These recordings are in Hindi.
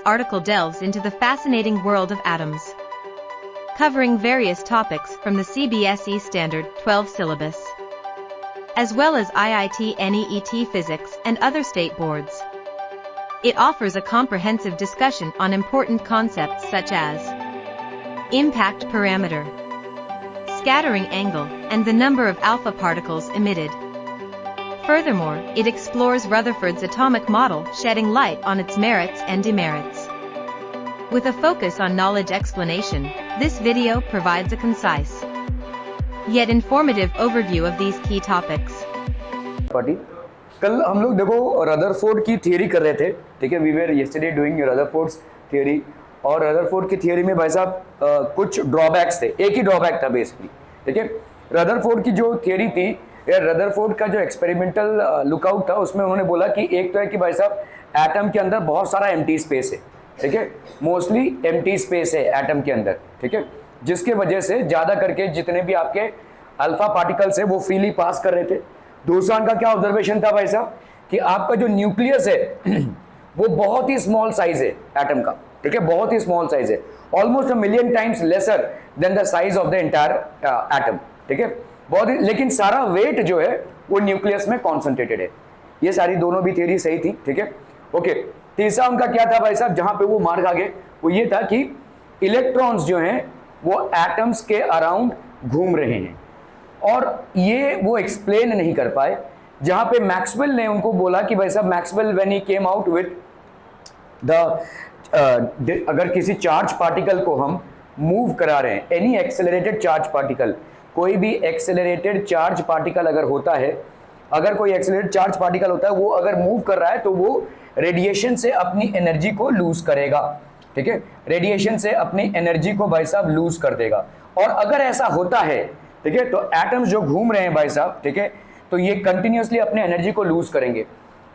article delves into the fascinating world of atoms, covering various topics from the CBSE Standard 12 syllabus, as well as IIT NEET physics and other state boards. It offers a comprehensive discussion on important concepts such as impact parameter, scattering angle, and the number of alpha particles emitted. Furthermore, it explores Rutherford's atomic model, shedding light on its merits and demerits. With a focus on knowledge explanation, this video provides a concise, yet informative overview of these key topics. कल हम लोग देखो रदरफोर्ड की थियरी कर रहे थे, ठीक है. We were yesterday doing Rutherford's theory, और रदरफोर्ड की थियरी में भाई साहब कुछ ड्रॉबैक्स थे. एक ही ड्रॉबैक था बेसिकली, ठीक है. रदरफोर्ड की जो थियरी थी, रदरफोर्ड का जो एक्सपेरिमेंटल लुकआउट था, उसमें उन्होंने बोला कि एक तो है कि भाई साहब एटम के अंदर बहुत सारा एम्प्टी स्पेस है, ठीक है. मोस्टली एम्प्टी स्पेस है एटम के अंदर, ठीक है, जिसके वजह से ज़्यादा करके जितने भी आपके अल्फा पार्टिकल्स है वो फ्रीली पास कर रहे थे. दूसरा उनका क्या ऑब्जर्वेशन था भाई साहब कि आपका जो न्यूक्लियस है वो बहुत ही स्मॉल साइज है एटम का, ठीक है, बहुत ही स्मॉल साइज है, almost 1,000,000 times lesser than the size of the entire atom, ठीक है. बहुत ही, लेकिन सारा वेट जो है वो न्यूक्लियस में कॉन्सेंट्रेटेड है. ये सारी दोनों भी थियरी सही थी, ठीक है. ओके, तीसरा उनका क्या था भाई साहब, जहां पे वो मार खा गए, वो ये था कि इलेक्ट्रॉन्स जो हैं वो एटम्स के अराउंड घूम रहे हैं, और ये वो एक्सप्लेन नहीं कर पाए. जहां पे मैक्सवेल ने उनको बोला कि भाई साहब, Maxwell when he came out with the अगर किसी चार्ज पार्टिकल को हम मूव करा रहे हैं, एनी एक्सेलरेटेड चार्ज पार्टिकल, कोई भी एक्सेलरेटेड चार्ज पार्टिकल अगर होता है, अगर कोई एक्सेलरेटेड चार्ज पार्टिकल होता है, वो अगर मूव कर रहा है तो वो रेडिएशन से अपनी एनर्जी को लूज करेगा, ठीक है. रेडिएशन से अपनी एनर्जी को भाई साहब लूज कर देगा. और अगर ऐसा होता है, ठीक है, तो एटम्स जो घूम रहे हैं भाई साहब, ठीक है, तो ये कंटिन्यूअसली अपने एनर्जी को लूज करेंगे.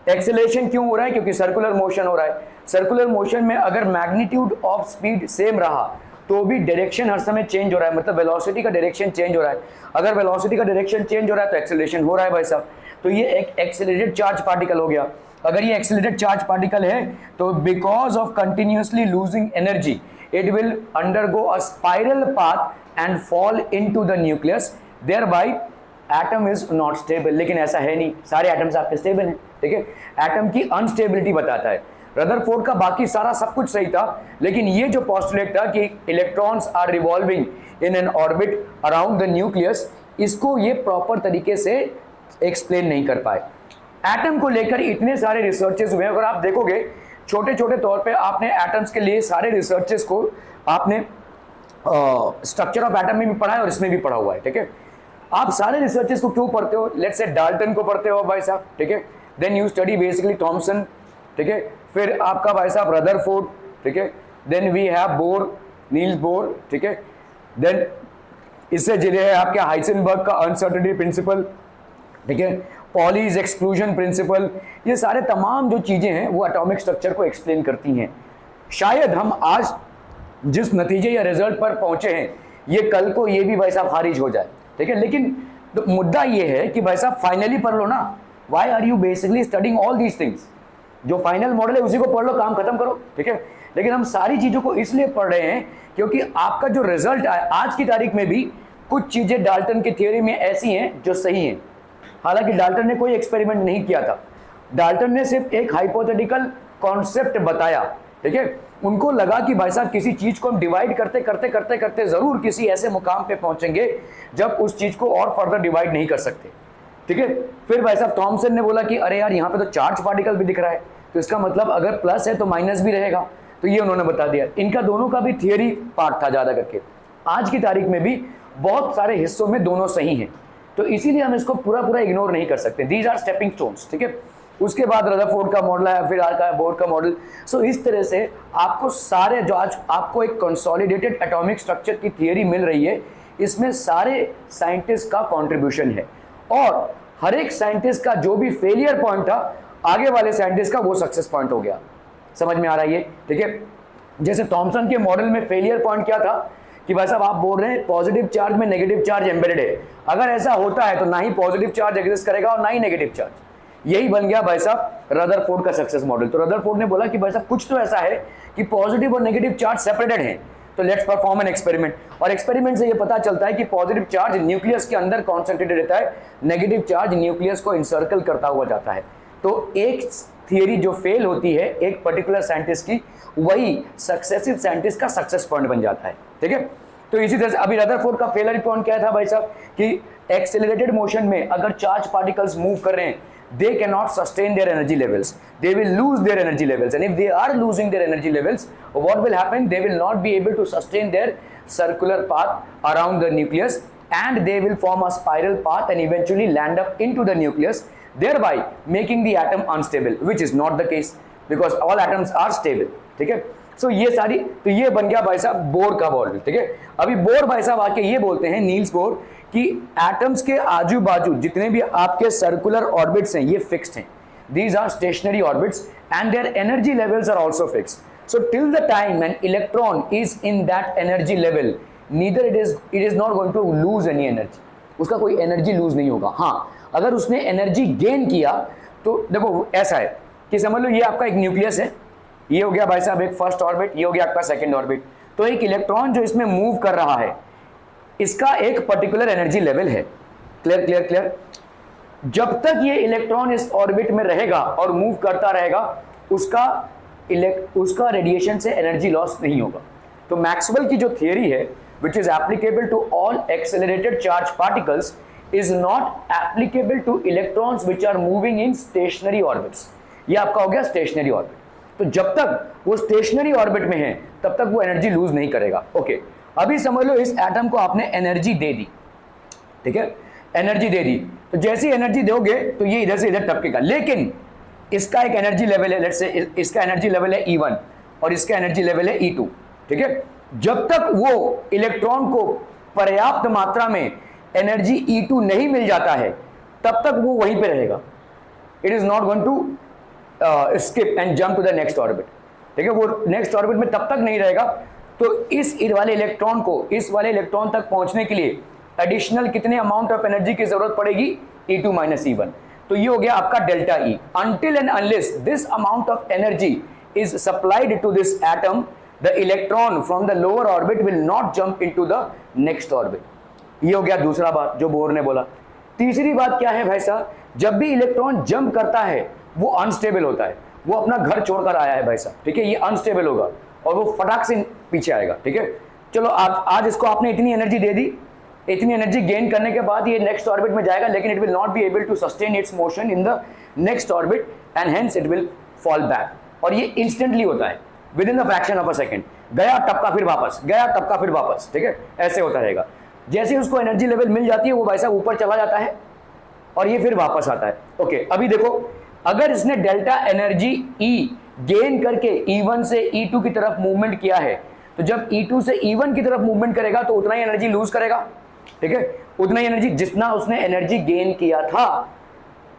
एक्सेलरेशन क्यों हो रहा है? क्योंकि सर्कुलर मोशन हो रहा है. सर्कुलर मोशन में अगर मैग्नीट्यूड ऑफ स्पीड सेम रहा तो भी डायरेक्शन हर समय चेंज हो रहा है, मतलब वेलोसिटी का डायरेक्शन चेंज हो रहा है. अगर वेलोसिटी का डायरेक्शन चेंज हो रहा है तो एक्सेलरेशन हो रहा है भाई साहब. तो ये एक एक्सेलरेटेड चार्ज पार्टिकल हो गया. अगर ये एक्सेलरेटेड चार्ज पार्टिकल है तो because of continuously losing energy it will undergo a spiral path and fall into the nucleus, thereby atom is not stable. लेकिन ऐसा है नहीं, सारे एटम्स आपके स्टेबल हैं, ठीक है. एटम की अनस्टेबिलिटी बताता है. रदरफोर्ड का बाकी सारा सब कुछ सही था, लेकिन ये जो पोस्टुलेट था कि electrons are revolving in an orbit around the nucleus, इसको ये प्रॉपर तरीके से एक्सप्लेन नहीं कर पाए. एटम को लेकर इतने सारे रिसर्चेस हुए. अगर आप देखोगे छोटे छोटे तौर पे आपने एटम्स के लिए सारे रिसर्चेस को आपने स्ट्रक्चर ऑफ एटम में भी पढ़ा है और इसमें भी पढ़ा हुआ है, ठीक है. आप सारे रिसर्चेस को क्यों पढ़ते हो? लेट्स से डाल्टन को पढ़ते हो भाई साहब, ठीक है. Then you study basically Thomson, ठीक है. फिर आपका भाई साहब रदरफोर्ड, ठीक है. Then we have Bohr, Niels Bohr, ठीक है. देन इससे जुड़े है आपके हाइसेनबर्ग का अनसर्टेनिटी प्रिंसिपल, ठीक है. Pauli's exclusion principle. ये सारे तमाम जो चीजें हैं वो एटॉमिक स्ट्रक्चर को एक्सप्लेन करती हैं. शायद हम आज जिस नतीजे या रिजल्ट पर पहुंचे हैं ये कल को ये भी भाई साहब खारिज हो जाए, ठीक है. लेकिन तो मुद्दा ये है कि भाई साहब फाइनली पढ़ लो ना. Why are you basically studying all these things? जो फाइनल मॉडल है उसी को पढ़ लो, काम खत्म करो, ठीक है. लेकिन हम सारी चीजों को इसलिए पढ़ रहे हैं क्योंकि आपका जो रिजल्ट आया आज की तारीख में भी कुछ चीजें डाल्टन की थियोरी में ऐसी हैं जो सही हैं. हालांकि डाल्टन ने कोई एक्सपेरिमेंट नहीं किया था. डाल्टन ने सिर्फ एक हाइपोथेटिकल कॉन्सेप्ट बताया, ठीक है. उनको लगा कि भाई साहब किसी चीज को हम डिवाइड करते करते करते करते जरूर किसी ऐसे मुकाम पे पहुंचेंगे जब उस चीज को और फर्दर डिवाइड नहीं कर सकते, ठीक है. फिर भाई साहब थॉमसन ने बोला कि अरे यार यहाँ पे तो चार्ज पार्टिकल भी दिख रहा है, तो इसका मतलब अगर प्लस है तो माइनस भी रहेगा. तो ये उन्होंने बता दिया. इनका दोनों का भी थियरी पार्ट था ज्यादा करके. आज की तारीख में भी बहुत सारे हिस्सों में दोनों सही हैं, तो इसीलिए हम इसको पूरा पूरा इग्नोर नहीं कर सकते. दीज आर स्टेपिंग स्टोन्स, ठीक है. उसके बाद रदरफोर्ड का मॉडल आया, फिर आता है बोर का मॉडल. सो इस तरह से आपको सारे जो आज आपको एक कंसोलिडेटेड एटॉमिक स्ट्रक्चर की थियरी मिल रही है, इसमें सारे साइंटिस्ट का कंट्रीब्यूशन है, और हर एक साइंटिस्ट का जो भी फेलियर पॉइंट था आगे वाले साइंटिस्ट का वो सक्सेस पॉइंट हो गया. समझ में आ रहा है ये, ठीक है. जैसे थॉमसन के मॉडल में फेलियर पॉइंट क्या था कि भाई साहब आप बोल रहे हैं पॉजिटिव चार्ज में नेगेटिव चार्ज एम्बेडेड है. अगर ऐसा होता है तो ना ही पॉजिटिव चार्ज एग्जिस्ट करेगा और ना ही नेगेटिव चार्ज. यही बन गया भाई साहब रदरफोर्ड का सक्सेस मॉडल। तो रदरफोर्ड ने बोला कि भाई साहब कुछ तो ऐसा है कि पॉजिटिव और नेगेटिव चार्ज सेपरेटेड हैं, तो लेट्स परफॉर्म एन एक्सपेरिमेंट। और एक्सपेरिमेंट से ये पता चलता है कि पॉजिटिव चार्ज न्यूक्लियस के अंदर कॉन्सेंट्रेटेड रहता है, नेगेटिव चार्ज न्यूक्लियस को इंसर्कल करता हुआ जाता है। तो एक थियरी जो फेल होती है एक पर्टिकुलर साइंटिस्ट की, वही सक्सेसिव साइंटिस्ट का सक्सेस पॉइंट बन जाता है, ठीक है। तो इसी तरह से अभी रदरफोर्ड का फेलियर पॉइंट क्या था भाई साहब कि एक्सेलरेटेड मोशन में अगर चार्ज पार्टिकल्स मूव कर रहे हैं, they cannot sustain their energy levels, they will lose their energy levels, and if they are losing their energy levels, what will happen, they will not be able to sustain their circular path around the nucleus, and they will form a spiral path and eventually land up into the nucleus, thereby making the atom unstable, which is not the case because all atoms are stable, ठीक है। सो ये सारी, तो ये बन गया भाई साहब बोर का मॉडल, ठीक है। अभी बोर भाई साहब आके ये बोलते हैं, नील्स बोर, कि एटम्स के आजू बाजू जितने भी आपके सर्कुलर ऑर्बिट्स हैं ये फिक्स्ड हैं, these are stationary orbits and their energy levels are also fixed. So till the time an electron is in that energy level, neither it is not going to lose any energy, उसका कोई एनर्जी लूज नहीं होगा। हाँ, अगर उसने एनर्जी गेन किया तो देखो ऐसा है कि समझ लो ये आपका एक न्यूक्लियस है, ये हो गया भाई साहब एक फर्स्ट ऑर्बिट, ये हो गया आपका सेकंड ऑर्बिट। तो एक इलेक्ट्रॉन जो इसमें मूव कर रहा है इसका एक पर्टिकुलर एनर्जी लेवल है, क्लियर क्लियर क्लियर। जब तक ये इलेक्ट्रॉन इस ऑर्बिट में रहेगा और मूव करता रहेगा उसका रेडिएशन से एनर्जी लॉस नहीं होगा। तो मैक्सवेल की जो थियरी है which is applicable to all accelerated charge particles is not applicable to electrons which are moving in stationary orbits. ये आपका हो गया स्टेशनरी ऑर्बिट। तो जब तक वो स्टेशनरी ऑर्बिट में है तब तक वो एनर्जी लूज नहीं करेगा। ओके, अभी समझ लो इस एटम को आपने एनर्जी दे दी, ठीक है, एनर्जी दे दी। तो जैसी एनर्जी दोगे तो ये इधर से इधर टपकेगा, लेकिन इसका एक एनर्जी लेवल है, लेट्स से इसका एनर्जी लेवल है E1 और इसका एनर्जी लेवल है E2, ठीक है। जब तक वो इलेक्ट्रॉन को पर्याप्त मात्रा में एनर्जी E2 नहीं मिल जाता है तब तक वो वहीं पे रहेगा, it is not going to skip and jump to the next orbit, ठीक है। वो नेक्स्ट ऑर्बिट में तब तक नहीं रहेगा। तो इस वाले इलेक्ट्रॉन को इस वाले इलेक्ट्रॉन तक पहुंचने के लिए एडिशनल कितने अमाउंट ऑफ एनर्जी की जरूरत पड़ेगी, E2 माइनस E1। तो ये हो गया आपका delta E। Until and unless this amount of energy is supplied to this atom, the electron from the lower orbit will not jump into the next orbit. ये हो गया दूसरा बात जो बोर ने बोला। तीसरी बात क्या है भाई साहब, जब भी इलेक्ट्रॉन जंप करता है वो अनस्टेबल होता है, वो अपना घर छोड़कर आया है भाई साहब, ठीक है, ये अनस्टेबल होगा और वो फटाक से पीछे आएगा, ठीक है। चलो आज इसको आपने इतनी एनर्जी दे दी, इतनी एनर्जी गेन करने के बाद ये नेक्स्ट ऑर्बिट में जाएगा, लेकिन it will not be able to sustain its motion in the next orbit and hence it will fall back. और ये इंस्टेंटली होता है, within the fraction of a second, गया टपका फिर वापस, गया टपका फिर वापस, ठीक है, ऐसे होता रहेगा। जैसे उसको एनर्जी लेवल मिल जाती है वो भाई साहब ऊपर चला जाता है और ये फिर वापस आता है। ओके, अभी देखो अगर इसने डेल्टा एनर्जी E गेन करके E1 से E2 की तरफ मूवमेंट किया है, तो जब E2 से E1 की तरफ मूवमेंट करेगा तो उतना ही एनर्जी लूज करेगा, ठीक है, उतना ही एनर्जी जितना उसने एनर्जी गेन किया था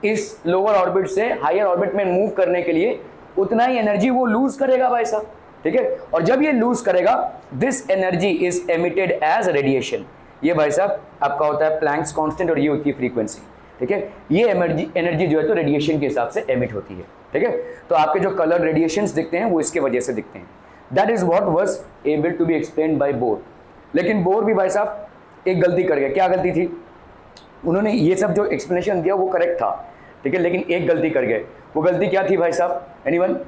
इस लोअर ऑर्बिट से हायर ऑर्बिट में मूव करने के लिए, उतना ही एनर्जी वो लूज करेगा भाई साहब, ठीक है। और जब ये लूज करेगा this energy is emitted as radiation. ये भाई साहब आपका होता है प्लैंक्स कांस्टेंट और ये होती है फ्रीक्वेंसी, ठीक है। ये एनर्जी जो है तो रेडिएशन के हिसाब से एमिट होती है, ठीक है। तो आपके जो कलर रेडिएशंस दिखते हैं वो इसके वजह से दिखते हैं। That is what was able to be explained by Bohr. लेकिन बोर भी भाई साहब एक गलती कर गया। क्या गलती थी? उन्होंने ये सब जो एक्सप्लेनेशन दिया वो करेक्ट था, ठीक है, लेकिन एक गलती कर गए। वो गलती क्या थी भाई साहब? एनीवन?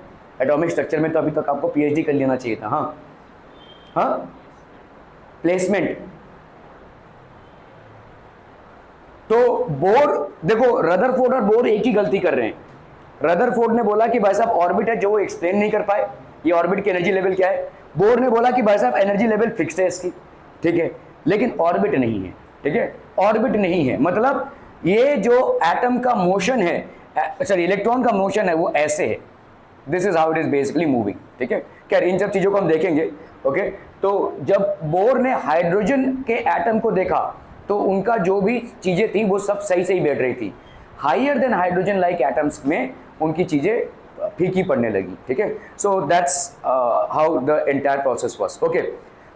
एटॉमिक स्ट्रक्चर में तो अभी तक आपको पीएचडी कर लेना चाहिए था। हाँ हाँ, प्लेसमेंट। तो बोर, देखो रदरफोर्ड और बोर एक ही गलती कर रहे हैं। रदरफोर्ड ने बोला कि भाई साहब ऑर्बिट है जो वो एक्सप्लेन नहीं कर पाए, ये ऑर्बिट की एनर्जी लेवल क्या है। बोर ने बोला कि भाई साहब एनर्जी लेवल फिक्स है इसकी, ठीक है, लेकिन ऑर्बिट नहीं है, ठीक है, ऑर्बिट नहीं है। मतलब ये जो एटम का मोशन है, सॉरी इलेक्ट्रॉन का मोशन है वो ऐसे है, this is how it is basically moving, ठीक है। क्या इन सब चीजों को हम देखेंगे, ओके। तो जब बोर ने हाइड्रोजन के एटम को देखा तो उनका जो भी चीजें थी वो सब सही सही बैठ रही थी। Higher than hydrogen like atoms में उनकी चीजें फीकी पड़ने लगी, ठीक है। So that's how the entire process was, okay.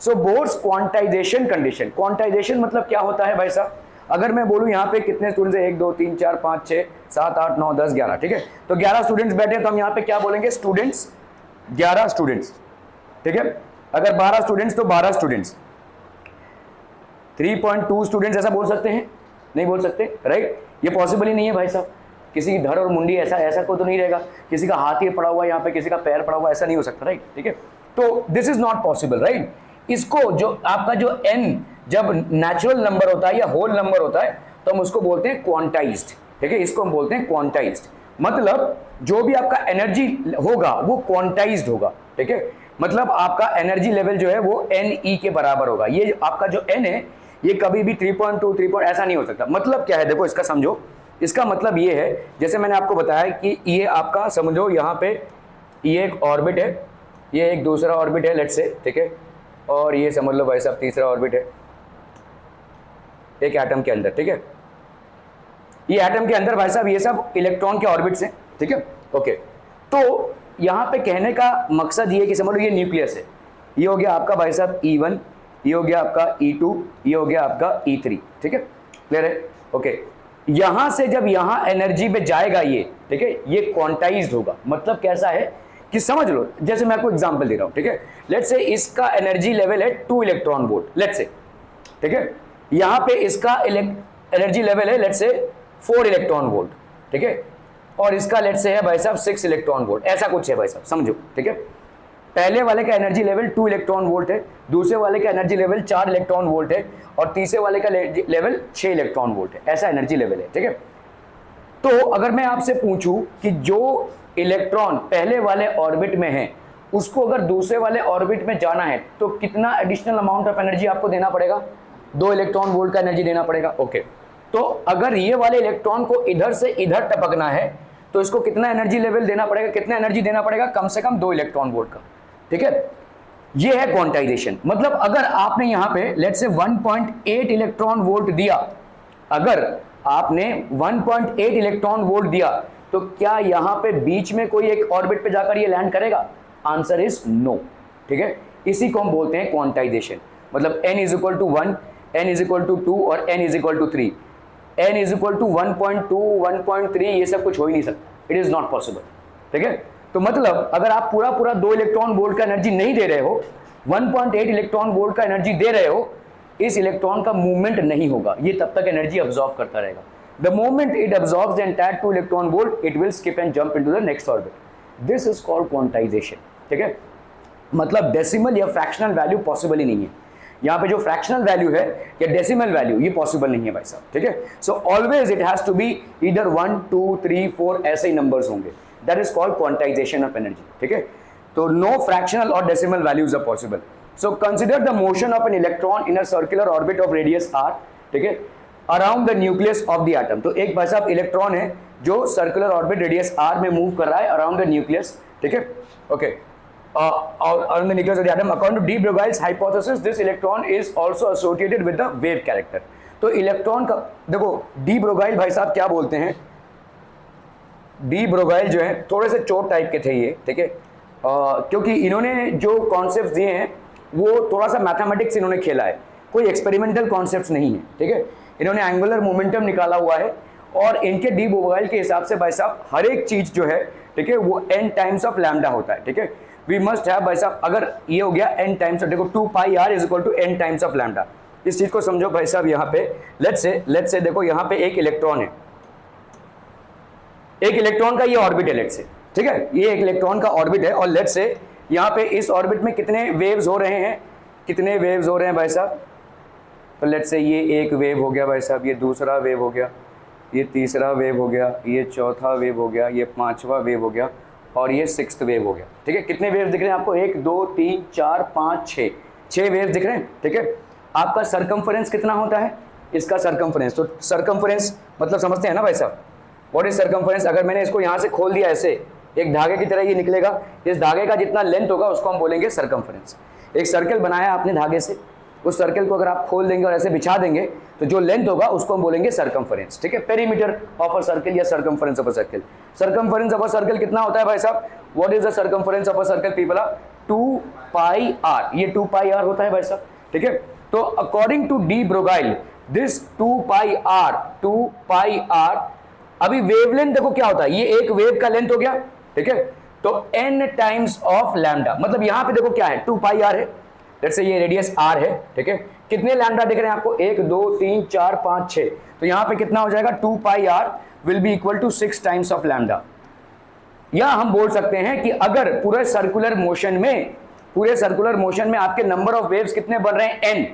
So Bohr's quantization condition, quantization मतलब क्या होता है भाई साहब? अगर मैं बोलूं यहाँ पे कितने स्टूडेंट्स है, 1 2 3 4 5 6 7 8 9 10 11, ठीक है, तो 11 स्टूडेंट्स बैठे हैं, तो हम यहाँ पे क्या बोलेंगे, स्टूडेंट्स, 11 स्टूडेंट्स, ठीक है। अगर 12 स्टूडेंट्स तो 12 स्टूडेंट्स, 3.2 स्टूडेंट्स, ऐसा बोल सकते हैं, नहीं बोल सकते, राइट। ये पॉसिबल ही नहीं है भाई साहब, किसी की धड़ और मुंडी ऐसा ऐसा कोई तो नहीं रहेगा, किसी का हाथ ही पड़ा हुआ यहाँ पे, किसी का पैर पड़ा हुआ, ऐसा नहीं हो सकता, राइट, ठीक है। तो this is not possible, right. इसको जो आपका जो n जब नेचुरल नंबर होता है या होल नंबर होता है तो हम उसको बोलते हैं क्वांटाइज्ड, ठीक है, इसको हम बोलते हैं क्वांटाइज्ड। मतलब जो भी आपका एनर्जी होगा वो क्वांटाइज्ड होगा, ठीक है। मतलब आपका एनर्जी लेवल जो है वो NE के बराबर होगा। ये आपका जो n है ये कभी भी 3.2 3 ऐसा नहीं हो सकता। मतलब क्या है, देखो इसका समझो, इसका मतलब ये है, जैसे मैंने आपको बताया कि ये आपका समझो यहाँ पे ये एक ऑर्बिट है, ये एक दूसरा ऑर्बिट है, लेट्स से, ठीक है, और ये समझ लो भाई साहब तीसरा ऑर्बिट है एक एटम के अंदर, ठीक है। ये एटम के अंदर भाई साहब ये सब इलेक्ट्रॉन के ऑर्बिट्स हैं, ठीक है, ओके। तो यहाँ पे कहने का मकसद ये है कि समझ लो ये न्यूक्लियस है, ये हो गया आपका भाई साहब E1, ये हो गया आपका E2, ये हो गया आपका E3, ठीक है, क्लियर है, ओके। यहां से जब यहां एनर्जी पे जाएगा ये, ठीक है, ये क्वांटाइज्ड होगा। मतलब कैसा है कि समझ लो, जैसे मैं आपको एग्जांपल दे रहा हूं, ठीक है, लेट्स से इसका एनर्जी लेवल है 2 इलेक्ट्रॉन वोल्ट, लेट्स से, ठीक है, यहां पे इसका एनर्जी लेवल है लेट्स से 4 इलेक्ट्रॉन वोल्ट, ठीक है, और इसका लेट्स से है भाई साहब 6 इलेक्ट्रॉन वोल्ट, ऐसा कुछ है भाई साहब, समझो, ठीक है। पहले वाले का एनर्जी लेवल 2 इलेक्ट्रॉन वोल्ट है, दूसरे वाले का एनर्जी लेवल 4 इलेक्ट्रॉन वोल्ट है, और तीसरे वाले का लेवल 6 इलेक्ट्रॉन वोल्ट है, ऐसा एनर्जी लेवल है, ठीक है। तो अगर मैं आपसे पूछूं कि जो इलेक्ट्रॉन पहले वाले ऑर्बिट में है उसको अगर दूसरे वाले ऑर्बिट में जाना है तो कितना एडिशनल अमाउंट ऑफ एनर्जी आपको देना पड़ेगा, 2 इलेक्ट्रॉन वोल्ट का एनर्जी देना पड़ेगा, ओके। तो अगर ये वाले इलेक्ट्रॉन को इधर से इधर टपकना है तो इसको कितना एनर्जी लेवल देना पड़ेगा, कितना एनर्जी देना पड़ेगा, कम से कम 2 इलेक्ट्रॉन वोल्ट का, ठीक है। ये है क्वांटाइजेशन। मतलब अगर आपने यहां पे लेट्स से 1.8 इलेक्ट्रॉन वोल्ट दिया, अगर आपने 1.8 इलेक्ट्रॉन वोल्ट दिया तो क्या यहां पे बीच में कोई एक ऑर्बिट पे जाकर ये लैंड करेगा? आंसर इज नो, ठीक है। इसी को हम बोलते हैं क्वांटाइजेशन। मतलब n is equal to 1, n is equal to 2 और n is equal to 3, n is equal to 1.2 1.3 ये सब कुछ हो ही नहीं सकता, इट इज नॉट पॉसिबल, ठीक है। तो मतलब अगर आप पूरा पूरा 2 इलेक्ट्रॉन वोल्ट का एनर्जी नहीं दे रहे हो, 1.8 इलेक्ट्रॉन वोल्ट का एनर्जी दे रहे हो, इस इलेक्ट्रॉन का मूवमेंट नहीं होगा, ये तब तक एनर्जी अब्सॉर्ब करता रहेगा। The moment it absorbs the entire 2 electron volt, it will skip and jump into the next orbit. This is called quantization, ठीक है। मतलब डेसिमल या फ्रैक्शनल वैल्यू पॉसिबल ही नहीं है। यहाँ पे जो फ्रैक्शनल वैल्यू है या डेसिमल वैल्यू ये पॉसिबल नहीं है भाई साहब, ठीक है। So always it has to be either 1 2 3 4 ऐसे ही नंबर्स होंगे, that is called quantization of energy, ठीक है। तो नो फ्रैक्शनल और decimal values are possible. So consider the motion of an electron in a circular orbit of radius r, ठीक है, around the nucleus of the atom. तो एक भाई साहब इलेक्ट्रॉन है जो सर्कुलर ऑर्बिट रेडियस r में मूव कर रहा है अराउंड द न्यूक्लियस, ठीक है, okay, around the nucleus of the atom. According to de Broglie's hypothesis, this electron is also associated with the wave character. तो इलेक्ट्रॉन का देखो, डी ब्रोगाइल भाई साहब क्या बोलते हैं, डी ब्रोगाइल जो है थोड़े से चोट टाइप के थे ये, ठीक है, क्योंकि इन्होंने जो कॉन्सेप्ट्स दिए हैं वो थोड़ा सा मैथमेटिक्स इन्होंने खेला है, कोई एक्सपेरिमेंटल कॉन्सेप्ट्स नहीं है, ठीक है। इन्होंने एंगुलर मोमेंटम निकाला हुआ है और इनके डी ब्रोगाइल के हिसाब से भाई साहब हर एक चीज जो है, ठीक है, वो n टाइम्स ऑफ लैम्डा होता है, ठीक है। वी मस्ट हैव भाई साहब, अगर ये हो गया n टाइम्स, देखो 2 pi r is equal to n times of lambda. इस चीज को समझो भाई साहब, यहाँ पे लेट्स से देखो यहाँ पे एक इलेक्ट्रॉन है, एक इलेक्ट्रॉन का ये ऑर्बिट है लेट्स से, ठीक है, ये एक इलेक्ट्रॉन का ऑर्बिट है और लेट्स से यहाँ पे इस ऑर्बिट में कितने वेव्स हो रहे हैं, कितने वेव्स हो रहे हैं भाई साहब। तो लेट्स से ये एक वेव हो गया भाई साहब, ये दूसरा वेव हो गया, ये तीसरा वेव हो गया, ये चौथा वेव हो गया, ये पांचवा वेव हो गया और ये 6th वेव हो गया, ठीक है। कितने वेव दिख रहे हैं आपको? 1 2 3 4 5 6 वेव दिख रहे हैं, ठीक है। आपका सरकमफरेंस कितना होता है इसका? सरकमफरेंस, तो सरकमफरेंस मतलब समझते हैं ना भाई साहब, व्हाट इज सरकमफरेंस? अगर मैंने इसको यहाँ से खोल दिया ऐसे एक धागे की तरह ये निकलेगा, इस धागे का जितना लेंथ होगा उसको हम बोलेंगे सरकमफरेंस। एक सर्कल बनाया आपने धागे से, उस सर्कल को अगर आप खोल देंगे और ऐसे बिछा देंगे तो जो लेंथ होगा उसको हम बोलेंगे सरकमफरेंस, ठीक है। पेरीमीटर ऑफ अ सर्कल या circumference of a circle. Circumference of a circle कितना होता है भाई साहब? What is the circumference of a circle people? 2 pi r, ये 2 पाई r होता है भाई साहब, ठीक है। तो according to de Broglie this 2 pi r, अभी वेवलेंथ देखो क्या होता है, ये एक वेव का लेंथ हो गया, ठीक है, तो n टाइम्स ऑफ लैम्डा, मतलब यहां पे देखो क्या है 2 पाई आर है, लेट्स से ये रेडियस r है, ठीक है, कितने लैम्डा दिख रहे हैं आपको 1 2 3 4 5 6, तो यहां पे कितना हो जाएगा 2 pi r will be equal to 6 times of lambda. या हम बोल सकते हैं कि अगर पूरे सर्कुलर मोशन में आपके नंबर ऑफ वेव्स कितने बन रहे हैं n,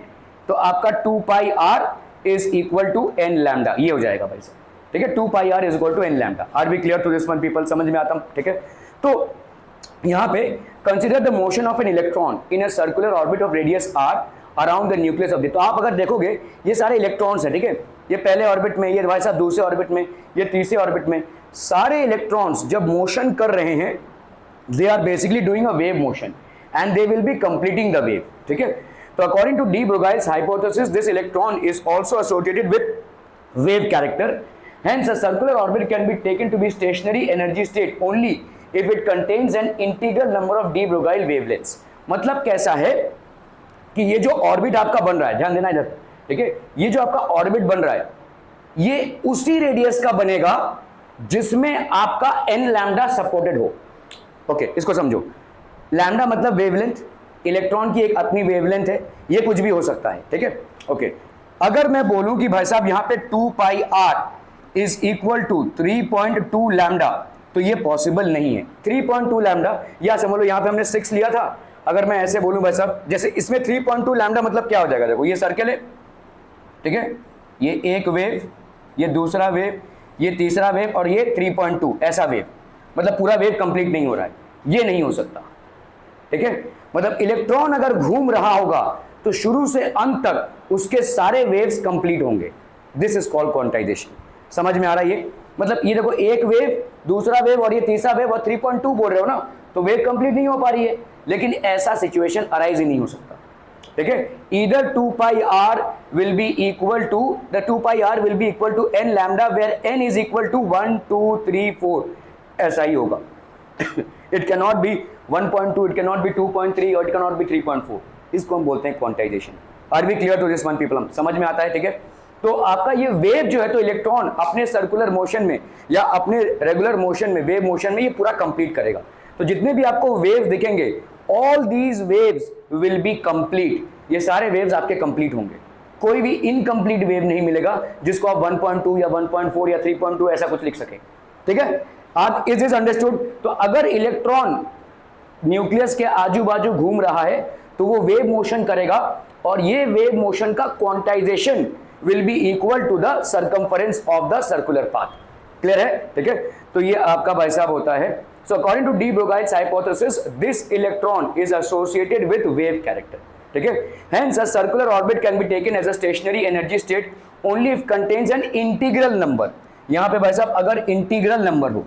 तो आपका 2 pi r is equal to n lambda, ये हो जाएगा भाई साहब, ठीक है, 2 pi r is equal to n lambda. Are be clear to this one people, समझ में आता हूं, ठीक है। तो यहां पे consider the motion of an electron in a circular orbit of radius r around the nucleus of the, तो आप अगर देखोगे ये सारे इलेक्ट्रॉन्स हैं, ठीक है, ये पहले ऑर्बिट में, ये भाई साहब दूसरे ऑर्बिट में, ये तीसरे ऑर्बिट में, सारे इलेक्ट्रॉन्स जब मोशन कर रहे हैं they are basically doing a wave motion and they will be completing the wave, ठीक है। तो according to de Broglie's hypothesis this electron is also associated with wave character, hence a circular orbit can be taken to be stationary energy state only if it contains an integral number of de Broglie wavelengths। मतलब कैसा है कि ये जो ऑर्बिट आपका बन रहा है, ध्यान देना इधर, ठीक है, ये जो आपका ऑर्बिट बन रहा है ये उसी रेडियस का बनेगा जिसमें आपका n लैम्डा सपोर्टेड हो। ओके, इसको समझो, लैम्डा मतलब वेवलेंथ, इलेक्ट्रॉन की एक अपनी वेवलेंथ है, ये कुछ भी हो सकता है, ठीक है। ओके, अगर मैं बोलूं कि भाई साहब यहां पे 2 pi r is equal to 3.2 lambda, तो ये पॉसिबल नहीं है। 3.2 लैम्डा, या समझ लो यहां पे हमने 6 लिया था, अगर मैं ऐसे बोलूं भाई साहब, जैसे इसमें 3.2 लैम्डा मतलब क्या हो जाएगा, देखो ये सर्कल है, ठीक है, ये एक वेव, ये दूसरा वेव, ये तीसरा वेव और ये 3.2 ऐसा वेव, मतलब पूरा वेव कंप्लीट नहीं हो रहा है, ये नहीं हो सकता, ठीक है। मतलब इलेक्ट्रॉन अगर घूम रहा होगा तो शुरू से अंत तक उसके सारे वेव्स कंप्लीट होंगे, दिस इज कॉल्ड क्वांटाइजेशन। समझ में आ रहा है ये, मतलब ये देखो एक वेव, दूसरा वेव और ये तीसरा वेव और 3.2 बोल रहे हो ना, तो वेव कंप्लीट नहीं हो पा रही है, लेकिन ऐसा सिचुएशन अराइज ही नहीं हो सकता, ठीक है। Either 2 pi r will be equal to the 2 pi r will be equal to n lambda where n is equal to 1 2 3 4, ऐसा ही होगा। It can not be 1.2, it can not be 2.3 और इट कैन नॉट बी 3.4, इसको हम बोलते हैं quantization. Are we clear to this one people, हम समझ में आता है, ठीक है। तो आपका ये वेव जो है, तो इलेक्ट्रॉन अपने सर्कुलर मोशन में या अपने रेगुलर मोशन में, वेव मोशन में ये पूरा कंप्लीट करेगा। तो जितने भी आपको वेव्स दिखेंगे, all these waves will be complete, ये सारे वेव्स आपके कंप्लीट होंगे, कोई भी इनकम्प्लीट वेव नहीं मिलेगा जिसको आप 1.2 या 1.4 या 3.2 ऐसा कुछ लिख सके, ठीक है। आप इज दिस अंडरस्टूड? तो अगर इलेक्ट्रॉन न्यूक्लियस के आजू बाजू घूम रहा है तो वो वेव मोशन करेगा, और ये वेव मोशन का quantization will be equal to the circumference of the circular path. Clear है, ठीक है। तो ये आपका भाई साहब होता है। So according to de Broglie's hypothesis this electron is associated with wave character, ठीक है। Hence a circular orbit can be taken as a stationary energy state only if contains an integral number. यहां पे भाई साहब अगर इंटीग्रल नंबर हो,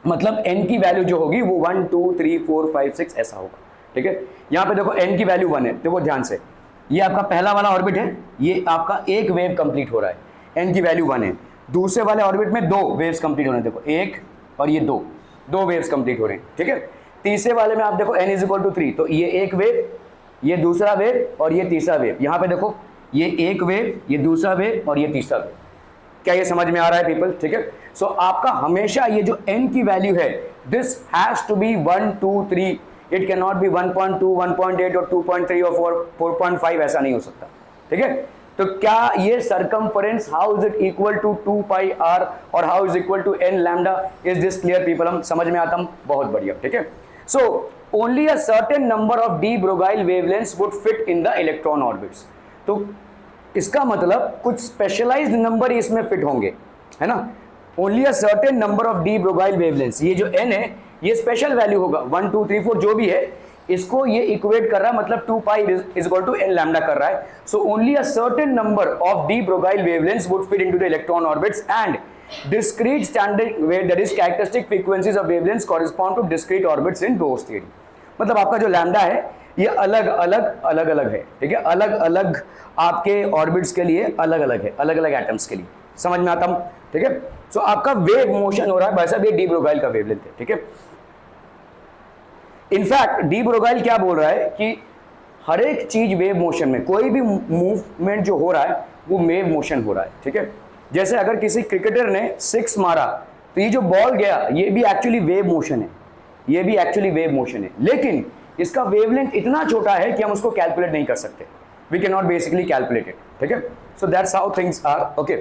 मतलब n की वैल्यू जो होगी वो 1 2 3 4 5 6 ऐसा होगा, ठीक है। यहां पे देखो n की वैल्यू 1 है, देखो ध्यान से, ये आपका पहला वाला ऑर्बिट है, ये आपका एक वेव कंप्लीट हो रहा है, n की वैल्यू 1 है। दूसरे वाले ऑर्बिट में 2 वेव्स कंप्लीट हो रहे हैं, देखो एक और ये 2 वेव्स कंप्लीट हो रहे हैं, ठीक है। तीसरे वाले में आप देखो n इज इक्वल टू 3, तो ये एक वेव, ये दूसरा वेव और ये तीसरा वेव। यहां पे देखो ये एक वेव, ये दूसरा वेव और ये तीसरा वेव। क्या ये समझ में आ रहा है पीपल, ठीक है। सो आपका हमेशा ये जो n की वैल्यू है, this has to be 1 2 3, it can not be 1.2 1.8 और 2.3 और 4.5, ऐसा नहीं हो सकता, ठीक है। तो क्या ये circumference how is it equal to 2 pi r और how is equal to n lambda, is this clear people, हम समझ में आता हूं, बहुत बढ़िया, ठीक है। So only a certain number of de Broglie wavelengths would fit in the electron orbits. तो इसका मतलब कुछ स्पेशलाइज्ड नंबर इसमें फिट होंगे, है ना। Only a certain number of de Broglie wavelengths, ये जो n है ये स्पेशल वैल्यू होगा, 1 2 3 4 जो भी है, इसको ये इक्वेट कर रहा है, मतलब 2 pi is equal to n lambda कर रहा है। So only a certain number of de Broglie wavelengths would fit into the electron orbits and discrete standard wave, that is characteristic frequencies of wavelengths correspond to discrete orbits in Bose theory। मतलब आपका जो लैम्डा है ये अलग अलग है, ठीक है, अलग अलग आपके ऑर्बिट्स के लिए अलग अलग है, अलग अलग एटम्स के लिए, समझ में आता हूं, ठीक है। सो आपका वेव मोशन हो रहा है, वैसा भी डी ब्रोगाइल का वेवलेंथ है, ठीक है। इनफैक्ट डी ब्रोगाइल क्या बोल रहा है कि हर एक चीज वेव मोशन में, कोई भी मूवमेंट जो हो रहा है वो वेव मोशन हो रहा है, ठीक है। जैसे अगर किसी क्रिकेटर ने 6 मारा तो ये जो बॉल गया ये भी एक्चुअली वेव मोशन है, ये भी एक्चुअली वेव मोशन है, लेकिन इसका वेवलेंथ इतना छोटा है कि हम उसको कैलकुलेट नहीं कर सकते, we can not basically calculate it, ठीक है। So that's how things are, okay.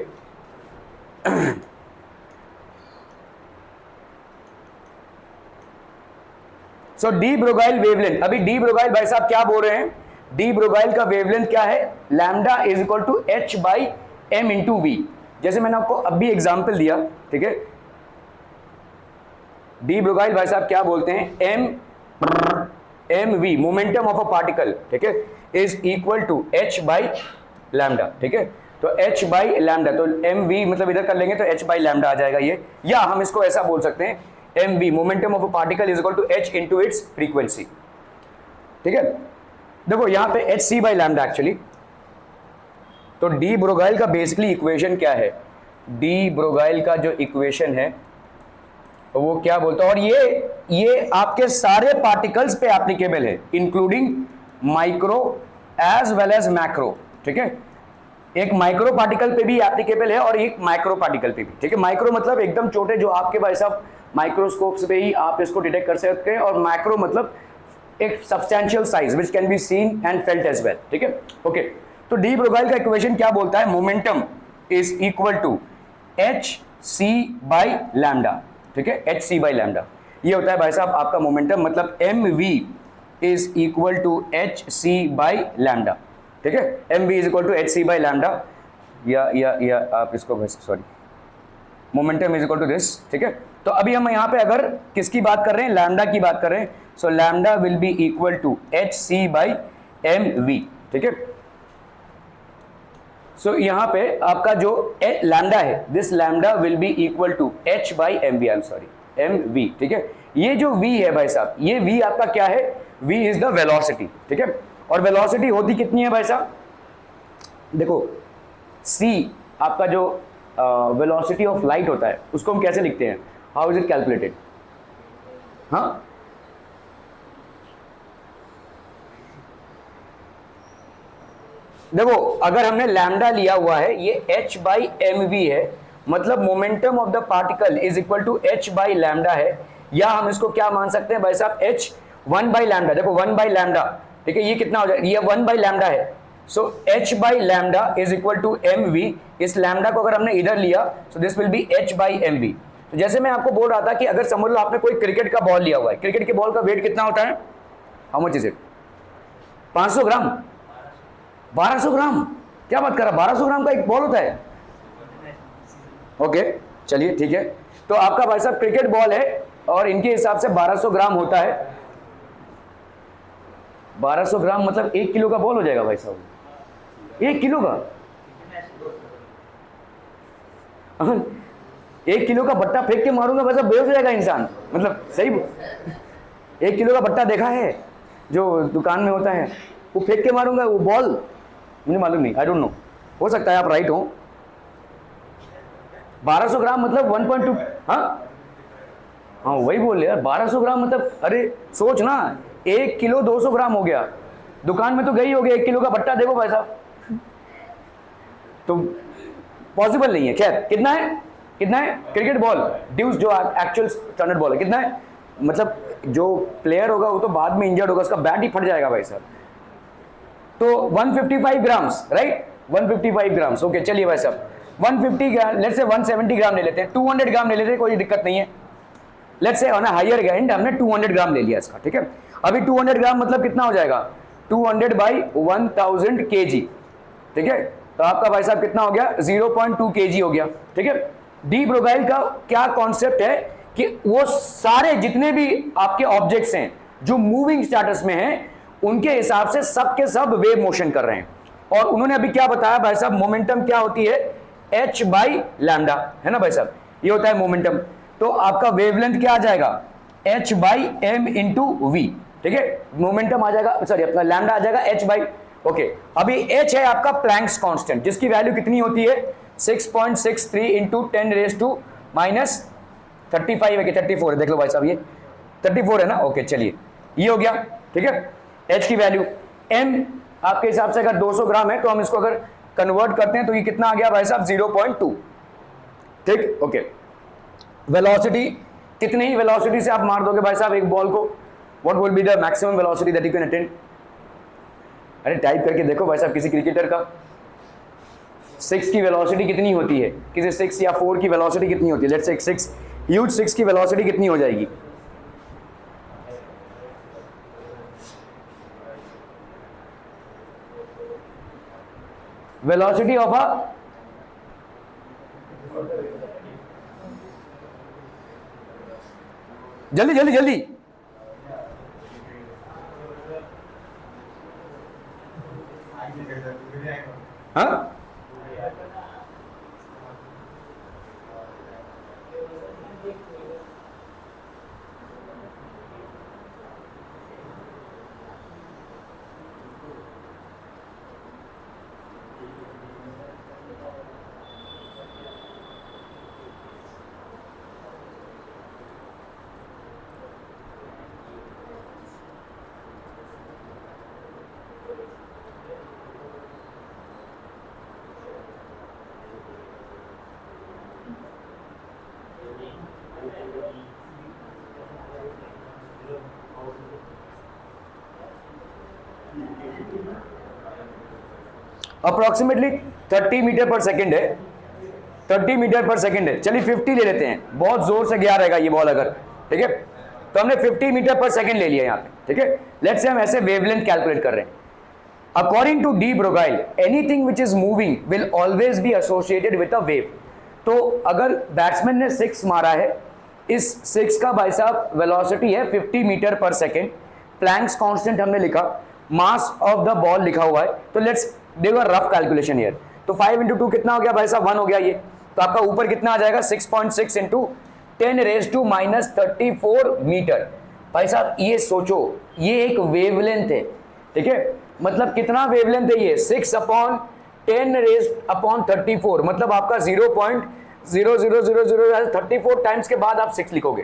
So de Broglie wavelength, अभी डी ब्रोगाइल भाई साहब क्या बोल रहे हैं, डी ब्रोगाइल का वेवलेंथ क्या है, lambda is equal to h by m into v. जैसे मैंने आपको अभी एग्जाम्पल दिया, ठीक है। डी ब्रोगाइल भाई साहब क्या बोलते हैं, m v momentum of a particle, ठीक है, is equal to h by lambda, ठीक है। तो एच बाई लैम्डा, तो एम वी मतलब इधर कर लेंगे तो एच बाई लैम्डा आ जाएगा ये, या हम इसको ऐसा बोल सकते हैं m v momentum of a particle is equal to h into its frequency, ठीक है। देखो यहां पे h C by lambda actually, तो डी ब्रोगाइल का बेसिकली इक्वेशन क्या है, डी ब्रोगाइल का जो इक्वेशन है वो क्या बोलता है, और ये आपके सारे पार्टिकल्स पे एप्लीकेबल है, including micro as well as macro, ठीक है। एक माइक्रो पार्टिकल पे भी एप्लीकेबल है और एक मैक्रो पार्टिकल पे भी, ठीक है। माइक्रो मतलब एकदम छोटे, जो आपके भाई साहब माइक्रोस्कोप से ही आप इसको डिटेक्ट कर सकते हैं, और मैक्रो मतलब एक substantial size which can be seen and felt as well, ठीक है, ओके। तो डी ब्रोगाइल का इक्वेशन क्या बोलता है, momentum is equal to h C by lambda, ठीक है, एच सी बाई लैम्डा, ये होता है भाई साहब आपका मोमेंटम, मतलब m v is equal to h C by lambda, ठीक है। M v is equal to h C by lambda, या आप इसको sorry momentum is equal to this, ठीक है। तो अभी हम यहाँ पे अगर किसकी बात कर रहे हैं, लैम्डा की बात कर रहे हैं, so lambda will be equal to h C by M v, ठीक है। सो यहाँ पे आपका जो लैम्डा है, this lambda will be equal to h by M v, I am sorry m v, ठीक है। ये जो v है भाई साहब, ये v आपका क्या है, v इज द वेलोसिटी, ठीक है। और वेलोसिटी होती कितनी है भाई साहब, देखो c आपका जो वेलोसिटी ऑफ लाइट होता है उसको हम कैसे लिखते हैं, हाउ इज इट कैलकुलेटेड, हाँ देखो अगर हमने लैम्डा लिया हुआ है, ये h बाई एम वी है, मतलब momentum of the particle is equal to h by lambda है, या हम इसको क्या मान सकते हैं भाई साहब, h 1 बाई लैम्डा, देखो 1 बाई लैम्डा, ठीक है, ये कितना हो जाएगा, ये 1 बाई लैम्डा है, so h by lambda is equal to m v, इस लैम्डा को अगर हमने इधर लिया so this will be h by M v. तो जैसे मैं आपको बोल रहा था कि अगर समझ लो आपने कोई क्रिकेट का बॉल लिया हुआ है, क्रिकेट के बॉल का वेट कितना होता है, हाउ मच इज इट, 500 ग्राम, 1200 ग्राम, क्या बात कर रहा, 1200 ग्राम का एक बॉल होता है, ओके चलिए ठीक है। तो आपका भाई साहब क्रिकेट बॉल है और इनके हिसाब से 1200 ग्राम होता है, 1200 ग्राम मतलब 1 किलो का बॉल हो जाएगा भाई साहब, 1 किलो का, 1 किलो का बट्टा फेंक के मारूंगा भाई साहब बेहोश हो जाएगा इंसान, मतलब सही 1 किलो का बट्टा देखा है जो दुकान में होता है, वो फेंक के मारूंगा वो बॉल, मुझे मालूम नहीं, आई डोंट नो, हो सकता है आप राइट हो। 1200 ग्राम मतलब 1.2, हाँ वही बोल यार, 1200 ग्राम मतलब, अरे सोच ना, 1 किलो 200 ग्राम हो गया, दुकान में तो गई हो गया, 1 किलो का बट्टा देखो भाई साहब, तो पॉसिबल नहीं है। खैर कितना है, कितना है क्रिकेट बॉल ड्यूस जो एक्चुअल स्टैंडर्ड बॉल है, कितना है, मतलब जो प्लेयर होगा वो तो बाद में इंजर्ड होगा, उसका बैट ही फट जाएगा भाई साहब, तो 155 ग्राम्स, राइट, 155 ग्राम्स, ओके चलिए भाई साहब 150 ग्राम, लेट्स से 170 ग्राम ले लेते हैं, 200 ग्राम ले लेते हैं, कोई दिक्कत नहीं है, let's say on a higher and हमने 200 ग्राम ले लिया इसका, ठीक है। अभी 200 ग्राम मतलब कितना हो जाएगा, 200 बाई 1000 kg, ठीक है, तो आपका भाई साहब कितना हो गया, 0.2 kg हो गया, ठीक है। डी ब्रोगाइल का क्या कॉन्सेप्ट है कि वो सारे जितने भी आपके ऑब्जेक्ट्स हैं जो मूविंग स्टेटस में हैं उनके हिसाब से सब के सब वेव मोशन कर रहे हैं, और उन्होंने अभी क्या बताया भाई साहब, मोमेंटम क्या होती है, h बाई लैम्डा, है ना भाई साहब, ये होता है मोमेंटम, तो आपका वेवलेंथ क्या आ जाएगा, h by m into v, ठीक है, मोमेंटम आ जाएगा, सॉरी अपना लैम्डा आ जाएगा h बाई, ओके। अभी h है आपका प्लैंक्स कांस्टेंट, जिसकी वैल्यू कितनी होती है, 6.63 इंटू 10 रेज टू माइनस 35 है कि 34 है, देख लो भाई साहब ये 34 है ना, ओके चलिए ये हो गया, ठीक है। h की वैल्यू, m आपके हिसाब से अगर 200 ग्राम है तो हम इसको अगर कन्वर्ट करते हैं तो ये कितना आ गया भाई साहब 0.2, ठीक, ओके। वेलोसिटी, कितने ही वेलोसिटी से आप मार दोगे भाई साहब एक बॉल को, what will be the maximum velocity that you can attain? अरे टाइप करके देखो भाई साहब किसी क्रिकेटर का 6 की वेलोसिटी कितनी होती है, किसी 6 या 4 की वेलोसिटी कितनी होती है, लेट्स से 6 ह्यूज 6 की वेलोसिटी कितनी हो जाएगी? वेलोसिटी ऑफ अ जल्दी जल्दी जल्दी, हाँ अप्रोक्सीमेटली 30 मीटर पर सेकेंड है, 30 मीटर पर सेकेंड है। चलिए 50 ले लेते हैं, बहुत जोर से गया रहेगा ये बॉल अगर, ठीक है, तो हमने 50 मीटर पर सेकेंड ले लिया यहाँ पे, ठीक है। लेट्स से हम ऐसे वेवलेंथ कैलकुलेट कर रहे हैं। According to de Broglie, anything which is moving will always be associated with a wave. तो अगर बैट्समैन ने 6 मारा है, इस 6 का भाई साहब वेलोसिटी है 50 metre per second, Planck's constant हमने लिखा, मास ऑफ द बॉल लिखा हुआ है, तो let's do a rough calculation here. तो 5 × 2 कितना हो गया भाई साहब? 1 हो गया ये। तो आपका ऊपर कितना आ जाएगा? 6.6 × 10⁻⁻34 मीटर। भाई साहब ये सोचो, ये एक वेवलेंथ है, ठीक है, मतलब कितना वेवलेंथ है ये? 6/10⁻34, मतलब आपका 0.00034 टाइम्स के बाद आप 6 लिखोगे,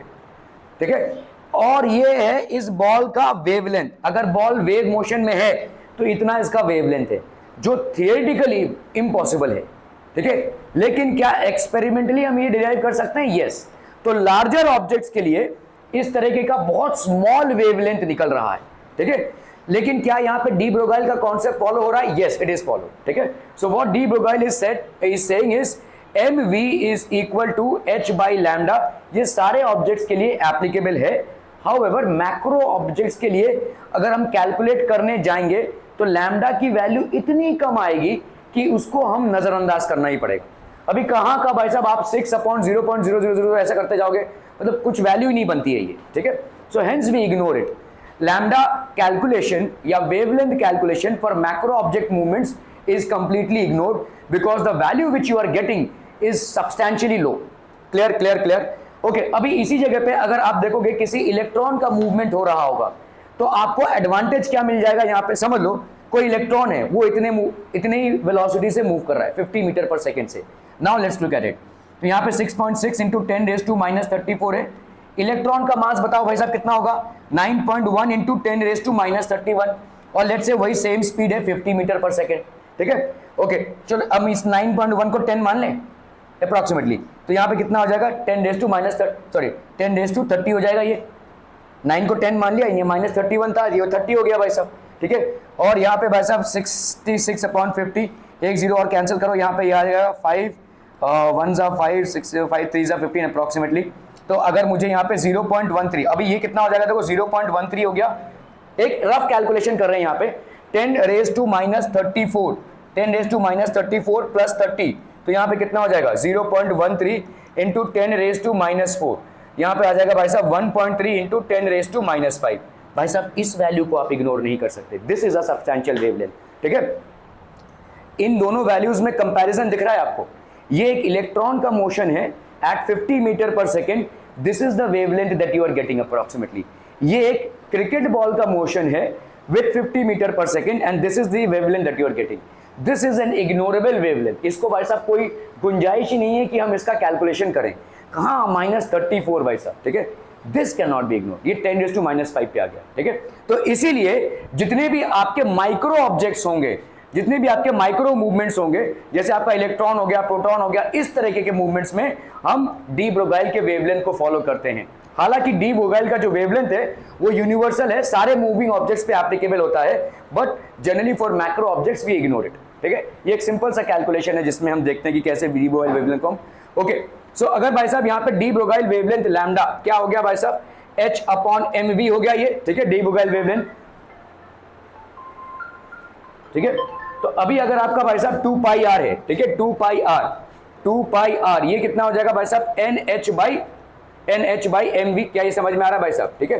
ठीक है। और ये है इस बॉल का वेवलेंथ। अगर बॉल वेव मोशन में है तो इतना इसका वेवलेंथ है, जो थियोरेटिकली इम्पॉसिबल है, ठीक है। लेकिन क्या एक्सपेरिमेंटली हम ये डिराइव कर सकते हैं? यस। तो लार्जर ऑब्जेक्ट्स के लिए इस तरीके का बहुत स्मॉल वेवलेंथ निकल रहा है, ठीक है। लेकिन क्या यहाँ पे डी ब्रोगाइल का कॉन्सेप्ट फॉलो हो रहा है? यस, इट इज फॉलो, ठीक है। So what de Broglie is saying is mv is equal to h/λ। ये सारे ऑब्जेक्ट्स के लिए एप्लीकेबल है। हाउएवर मैक्रो ऑब्जेक्ट्स के लिए अगर हम कैलकुलेट करने जाएंगे तो लैम्डा की वैल्यू इतनी कम आएगी कि उसको हम नजरअंदाज करना ही पड़ेगा। अभी कहाँ का भाई साहब आप 6/0.0000 ऐसा करते जाओगे, मतलब कुछ वैल्यू ही नहीं बनती है ये, ठीक है। So hence we ignore it. Lambda calculation या wavelength calculation for macro object movements is completely ignored because the value which you are getting is substantially low. Clear clear clear, okay. अभी इसी जगह पे अगर आप देखोगे किसी इलेक्ट्रॉन का मूवमेंट हो रहा होगा तो आपको एडवांटेज क्या मिल जाएगा? यहाँ पे समझ लो कोई इलेक्ट्रॉन है, वो इतने ही वेलोसिटी से मूव कर रहा है 50 मीटर पर सेकेंड से। Now let's look at it. तो यहाँ पे 6.6 × 10⁻⁻34 है। इलेक्ट्रॉन का मास बताओ भाई साहब कितना होगा? 9.1 × 10⁻⁻31, और लेट्स से वही सेम स्पीड है 50 मीटर पर सेकेंड, ठीक है, ओके। चलो अब इस 9.1 को 10 मान लें अप्रोक्सीमेटली, तो यहाँ पे कितना हो जाएगा? 10⁻30 हो जाएगा। ये 9 को 10 मान लिया, ये -31 था, ये 30 हो गया भाई साहब, ठीक है। और यहाँ पे भाई साहब 66/50, एक जीरो और कैंसिल करो, यहाँ पे ये आ जाएगा 5 1 5 6 5 3 15 अप्रोक्सीमेटली। तो अगर मुझे यहाँ पे 0.13, अभी ये कितना हो जाएगा? देखो 0.13 हो गया। एक रफ कैलकुलेशन कर रहे हैं यहाँ पे, 10⁻34 10⁻34 प्लस 30, तो यहाँ पे कितना हो जाएगा? 0.13 × 10⁻⁻4, यहाँ पे आ जाएगा भाई साहब 1.3 × 10⁻⁻5। भाई साहब इस वैल्यू को आप इग्नोर नहीं कर सकते। This is a substantial wavelength, ठीक है। इन दोनों वैल्यूज में कंपैरिजन दिख रहा है आपको। ये एक इलेक्ट्रॉन का मोशन है at 50 metre per second, this is the wavelength that you are getting approximately. ये एक क्रिकेट बॉल का मोशन है with 50 metre per second and this is the wavelength that you are getting. This is an ignorable wavelength. इसको भाई साहब कोई गुंजाइश ही नहीं है कि हम इसका कैलकुलेशन करें। कहाँ? -34 भाई साहब, ठीक है। This can not be ignore. ये 10⁻⁵ पे आ गया, ठीक है। तो इसीलिए जितने भी आपके माइक्रो ऑब्जेक्ट्स होंगे, जितने भी आपके माइक्रो मूवमेंट्स होंगे, जैसे आपका इलेक्ट्रॉन हो गया, प्रोटॉन हो गया, इस तरीके के मूवमेंट्स में हम डी ब्रोगाइल के वेवलेंथ को फॉलो करते हैं। हालांकि डी ब्रोगाइल का जो वेवलेंथ है वो यूनिवर्सल है, सारे मूविंग ऑब्जेक्ट्स पे एप्लीकेबल होता है, but generally for macro objects we ignore it, ठीक है। ये एक सिंपल सा कैलकुलेशन है जिसमें हम देखते हैं कि कैसे डी ब्रोगाइल वेवलेंथ को हम ओके। सो अगर भाई साहब यहाँ पे डी ब्रोगाइल वेवलेंथ लैम्डा क्या हो गया भाई साहब, h/mv हो गया ये, ठीक है, डी ब्रोगाइल वेवलेंथ, ठीक है। तो अभी अगर आपका भाई साहब 2πr है, ठीक है, 2πr ये कितना हो जाएगा भाई साहब, NH/mv। क्या ये समझ में आ रहा है भाई साहब, ठीक है।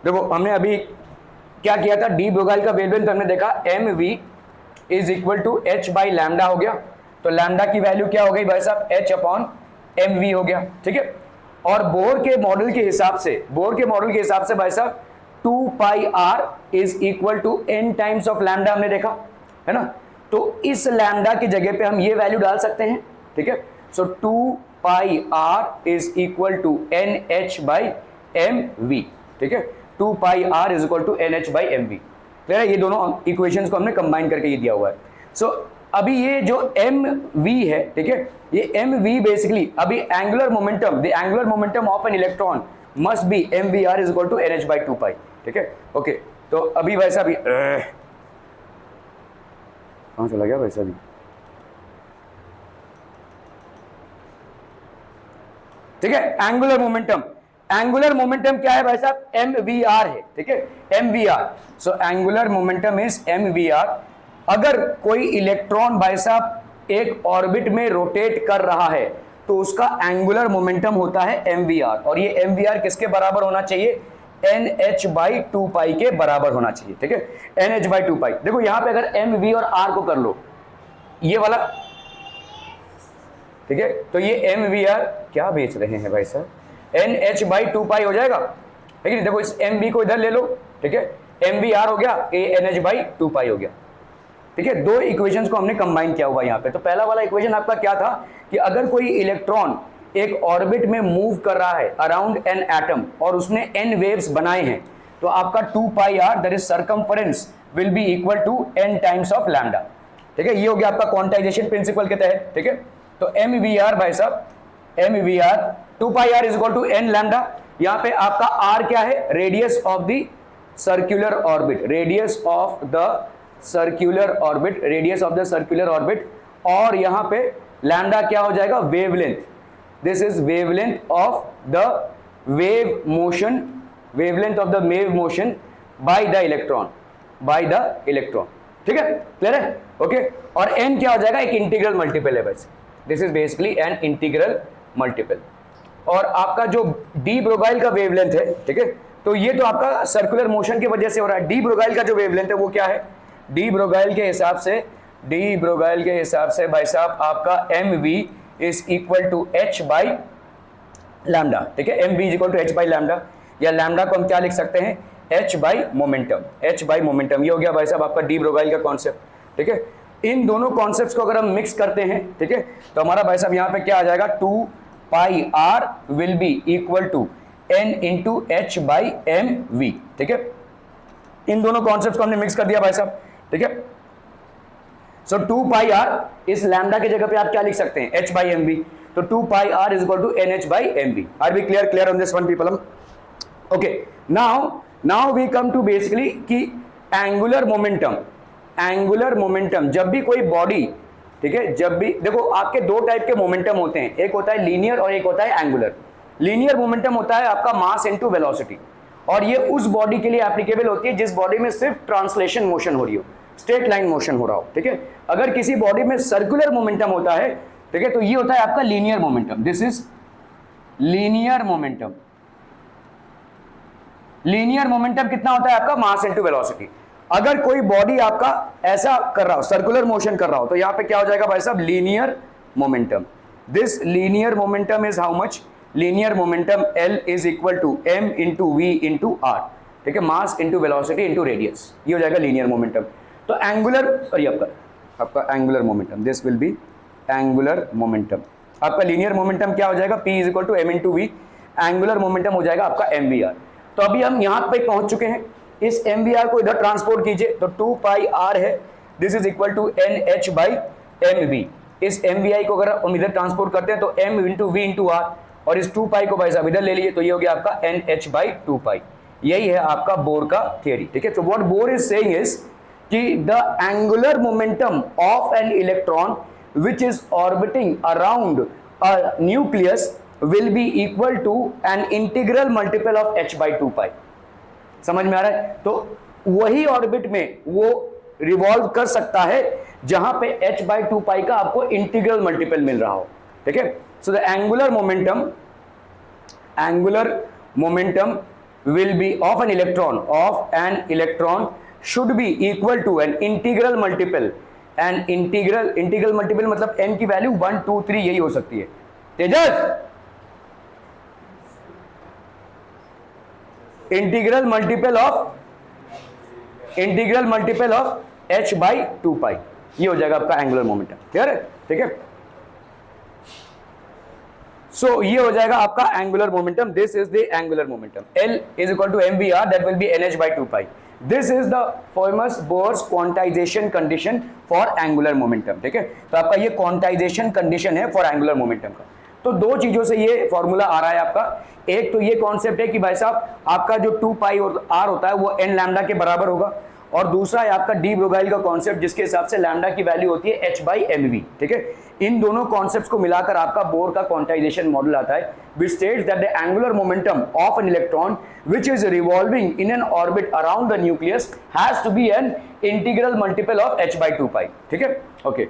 देखो हमने अभी क्या किया था, डी ब्रोगाइल का वेवलेंथ हमने देखा mv is equal to h/λ हो गया, तो लैम्डा की वैल्यू क्या हो गई भाई साहब, h/mv हो गया, ठीक है। और बोर के मॉडल के हिसाब से भाई साहब 2πr is equal to n times of lambda हमने देखा है ना। तो इस लैम्डा की जगह पे हम ये वैल्यू डाल सकते हैं, ठीक है। सो 2πr is equal to NH/mv, ठीक है, 2πr is equal to NH/mv। Clear है, ये दोनों इक्वेशंस को हमने कंबाइन करके ये दिया हुआ है। सो अभी ये जो mv है, ठीक है, ये mv बेसिकली अभी angular momentum, the angular momentum of an electron must be mvr is equal to NH/2π, ठीक है, ओके। तो अभी वैसा भी कहां चला गया वैसा भी, ठीक है। एंगुलर मोमेंटम क्या है भाई साहब, mvr है, ठीक है, mvr। So angular momentum is mvr। अगर कोई इलेक्ट्रॉन भाई साहब एक ऑर्बिट में रोटेट कर रहा है तो उसका एंगुलर मोमेंटम होता है mvr, और ये mvr किसके बराबर होना चाहिए, NH/2π के बराबर होना चाहिए, ठीक है, NH/2π। देखो यहां पे अगर mv और r को कर लो ये वाला, ठीक है, तो ये mvr क्या बेच रहे हैं भाई साहब, NH/2π हो जाएगा, ठीक है। देखो इस mv को इधर ले लो, ठीक है, mvr हो गया, NH/2π हो गया, ठीक है। दो इक्वेशंस को हमने कंबाइन किया हुआ यहाँ पे। तो पहला वाला इक्वेशन आपका क्या था कि अगर कोई इलेक्ट्रॉन एक ऑर्बिट में मूव कर रहा है अराउंड एन एटम और उसने n वेव्स बनाए हैं, तो आपका 2πr that is circumference will be equal to n times of lambda, ठीक है। ये हो गया आपका क्वांटाइजेशन प्रिंसिपल के तहत, ठीक है। तो mvr भाई साहब, mvr 2πr is equal to n lambda. यहाँ पे आपका r क्या है, radius of the circular orbit, radius of the circular orbit, और यहां पे लैम्डा क्या हो जाएगा, wavelength. This is wavelength of the wave motion by the electron, ठीक है, क्लियर है, ओके। और n क्या हो जाएगा, एक इंटीग्रल मल्टीपल है बस, this is basically an integral multiple. और आपका जो डी ब्रोगाइल का वेवलेंथ है, ठीक है, तो ये तो आपका सर्कुलर मोशन की वजह से हो रहा है। डी ब्रोगाइल का जो वेवलेंथ है वो क्या है, डी ब्रोगाइल के हिसाब से भाई साहब आपका mv is equal to h/λ, ठीक है, mv is equal to h/λ, या लैम्डा को हम क्या लिख सकते हैं, h/मोमेंटम। ये हो गया भाई साहब आपका डी ब्रोगाइल का कॉन्सेप्ट, ठीक है। इन दोनों कॉन्सेप्ट्स को अगर हम मिक्स करते हैं, ठीक है, तो हमारा भाई साहब यहाँ पे क्या आ जाएगा, 2πr will be equal to n into h/mv, ठीक है। इन दोनों कॉन्सेप्ट्स को हमने मिक्स कर दिया भाई साहब, ठीक है। सो 2πr इस लैम्डा की जगह पे आप क्या लिख सकते हैं, h/mv, तो 2πr is equal to NH/mv। Are we clear on this one people? Okay, now we come to basically कि एंगुलर मोमेंटम जब भी कोई बॉडी, ठीक है, जब भी देखो आपके दो टाइप के मोमेंटम होते हैं, एक होता है लीनियर और एक होता है एंगुलर। लीनियर मोमेंटम होता है आपका मास इनटू वेलोसिटी, और ये उस बॉडी के लिए एप्लीकेबल होती है जिस बॉडी में सिर्फ ट्रांसलेशन मोशन हो रही हो, स्ट्रेट लाइन मोशन हो रहा हो, ठीक है। अगर किसी बॉडी में सर्कुलर मोमेंटम होता है, ठीक है, तो ये होता है आपका linear momentum, this is linear momentum. Linear momentum कितना होता है आपका, मास इनटू वेलोसिटी। अगर कोई बॉडी आपका ऐसा कर रहा हो, सर्कुलर मोशन कर रहा हो, तो यहां पे क्या हो जाएगा भाई साहब, linear momentum. This linear momentum is how much, linear momentum L is equal to m into v into r, ठीक है, mass into velocity into radius, ये हो जाएगा लीनियर मोमेंटम। तो एंगुलर, सॉरी आपका angular momentum, this will be angular momentum. आपका लीनियर मोमेंटम क्या हो जाएगा, p is equal to m into v, angular momentum हो जाएगा आपका mvr। तो अभी हम यहां पे पहुंच चुके हैं, इस mvr को इधर ट्रांसपोर्ट कीजिए तो 2 पाई r है, this is equal to nh by mv। इस mvi को अगर हम इधर ट्रांसपोर्ट करते हैं तो m into v into r, और इस 2 पाई को भाई साहब इधर ले लीजिए तो ये हो गया आपका nh बाई 2 पाई। यही है आपका बोर का थियरी, ठीक है। तो what Bohr is saying is कि the angular momentum of an electron which is orbiting around a nucleus will be equal to an integral multiple of h by 2 pi। समझ में आ रहा है? तो वही ऑर्बिट में वो रिवॉल्व कर सकता है जहां पे h by 2 pi का आपको इंटीग्रल मल्टीपल मिल रहा हो, ठीक है। So the angular momentum will be of an electron should be equal to an integral multiple, and integral multiple मतलब n की वैल्यू 1 2 3 यही हो सकती है। तेजस, integral multiple of h by 2 pi, ये हो जाएगा आपका एंगुलर मोमेंटम। क्लियर है? ठीक है। सो ये हो जाएगा आपका angular momentum, this is the angular momentum. L is equal to mvr, that will be nh by 2 pi. This is the famous Bohr's quantization condition for angular momentum, ठीक है। तो आपका ये क्वांटाइजेशन कंडीशन है फॉर एंगुलर मोमेंटम का। तो दो चीजों से ये फॉर्मूला आ रहा है आपका। एक तो ये कॉन्सेप्ट है कि भाई साहब आपका जो 2 पाई और r होता है वो n लैम्डा के बराबर होगा, और दूसरा है आपका डी ब्रोगाइल का कॉन्सेप्ट जिसके हिसाब से लैम्डा की वैल्यू होती है h बाई mv, ठीक है। इन दोनों कॉन्सेप्ट्स को मिलाकर आपका बोर का क्वांटाइजेशन मॉडल आता है which states that the angular momentum of an electron which is revolving in an orbit around the nucleus has to be an integral multiple of h by 2 pi, ठीक है। Okay,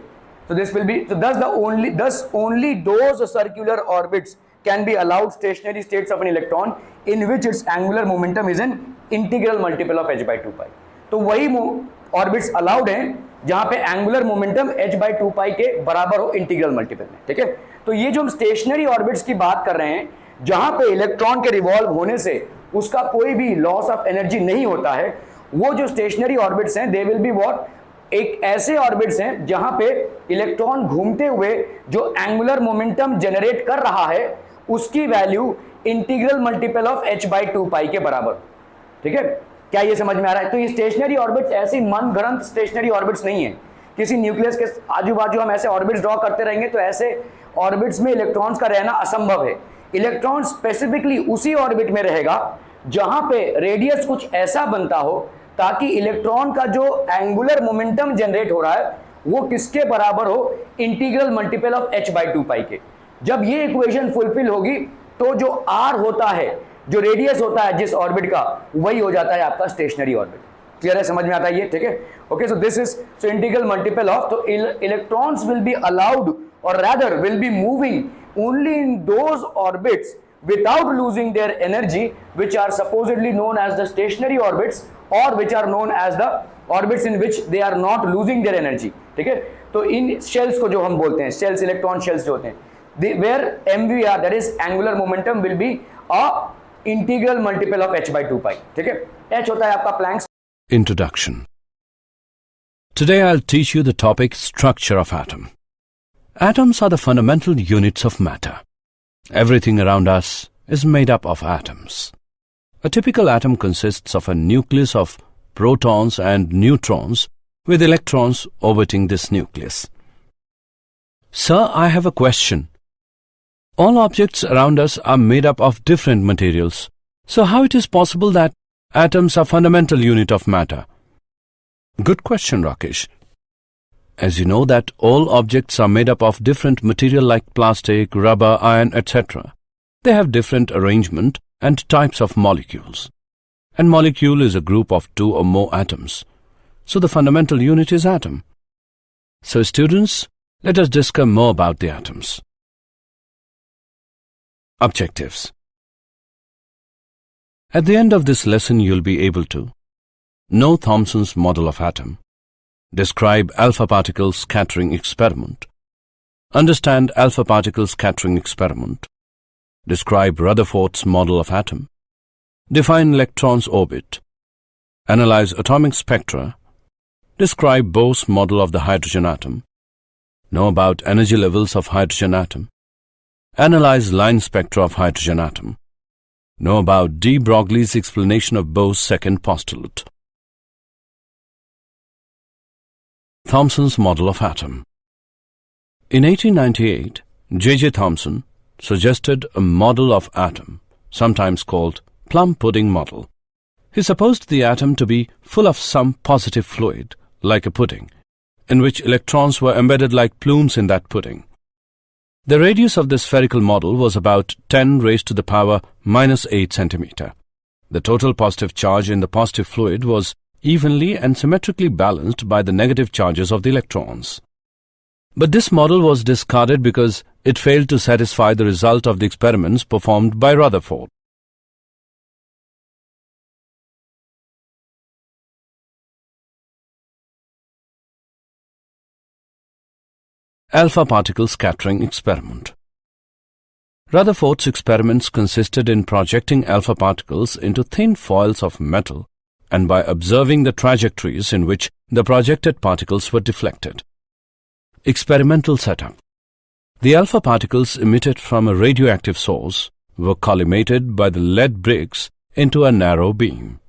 so this will be, so thus only those circular orbits can be allowed stationary states of an electron in which its angular momentum is an integral multiple of h by 2 pi। तो वही ऑर्बिट्स अलाउड हैं जहां पे एंगुलर मोमेंटम h बाई 2 पाई के बराबर हो इंटीग्रल मल्टीपल में, ठीक है। तो ये जो हम स्टेशनरी ऑर्बिट्स की बात कर रहे हैं जहां पे इलेक्ट्रॉन के रिवॉल्व होने से उसका कोई भी लॉस ऑफ एनर्जी नहीं होता है, वो जो स्टेशनरी ऑर्बिट्स हैं दे विल बी व्हाट, एक ऐसे ऑर्बिट्स हैं जहां पे इलेक्ट्रॉन घूमते हुए जो एंगुलर मोमेंटम जनरेट कर रहा है उसकी value integral multiple of h by 2 पाई के बराबर, ठीक है। क्या ये समझ में आ रहा है? तो ये स्टेशनरी ऑर्बिट्स ऐसी मनगढ़ंत स्टेशनरी ऑर्बिट्स नहीं है। किसी न्यूक्लियस के आजू बाजू हम ऐसे ऑर्बिट्स ड्रॉ करते रहेंगे तो ऐसे ऑर्बिट्स में इलेक्ट्रॉन्स का रहना असंभव है। इलेक्ट्रॉन स्पेसिफिकली उसी ऑर्बिट में रहेगा जहां पे रेडियस कुछ ऐसा बनता हो ताकि इलेक्ट्रॉन का जो एंगुलर मोमेंटम जनरेट हो रहा है वो किसके बराबर हो, integral multiple of h by 2 पाई के। जब ये इक्वेशन फुलफिल होगी तो जो r होता है, जो रेडियस होता है जिस ऑर्बिट का, वही हो जाता है आपका स्टेशनरी ऑर्बिट। क्लियर है? समझ में आता है ये? ठीक है। Okay, so this is so integral multiple of, तो इलेक्ट्रॉन्स विल बी अलाउड और rather will be moving only in those orbits without losing their energy, which are supposedly known as the stationary orbits or which are known as the orbits in which they are not losing their energy, ठीक है। तो इन शेल्स को जो हम बोलते हैं शेल्स, इलेक्ट्रॉन शेल्स जो होते हैं, where MVR, that is angular momentum, will be a integral multiple of h by 2 pi, ठीक है। h होता है आपका planks. Introduction. Today I'll teach you the topic structure of atom. Atoms are the fundamental units of matter. Everything around us is made up of atoms. A typical atom consists of a nucleus of protons and neutrons with electrons orbiting this nucleus. Sir, I have a question. All objects around us are made up of different materials. So how it is possible that atoms are fundamental unit of matter? Good question, Rakesh. As you know that all objects are made up of different material like plastic, rubber, iron, etc. They have different arrangement and types of molecules. And molecule is a group of two or more atoms. So the fundamental unit is atom. So students, let us discuss more about the atoms. Objectives. At the end of this lesson, you'll be able to know Thomson's model of atom, describe alpha particle scattering experiment, understand alpha particle scattering experiment, describe Rutherford's model of atom, define electron's orbit, analyze atomic spectra, describe Bohr's model of the hydrogen atom, know about energy levels of hydrogen atom, analyze line spectra of hydrogen atom, know about de Broglie's explanation of Bohr's second postulate. Thomson's model of atom. In 1898, J.J. Thomson suggested a model of atom, sometimes called plum pudding model. He supposed the atom to be full of some positive fluid, like a pudding, in which electrons were embedded like plumes in that pudding. The radius of this spherical model was about 10 raised to the power minus 8 centimeter. The total positive charge in the positive fluid was evenly and symmetrically balanced by the negative charges of the electrons. But this model was discarded because it failed to satisfy the result of the experiments performed by Rutherford. Alpha particle scattering experiment. Rutherford's experiments consisted in projecting alpha particles into thin foils of metal and by observing the trajectories in which the projected particles were deflected. Experimental setup. The alpha particles emitted from a radioactive source were collimated by the lead bricks into a narrow beam.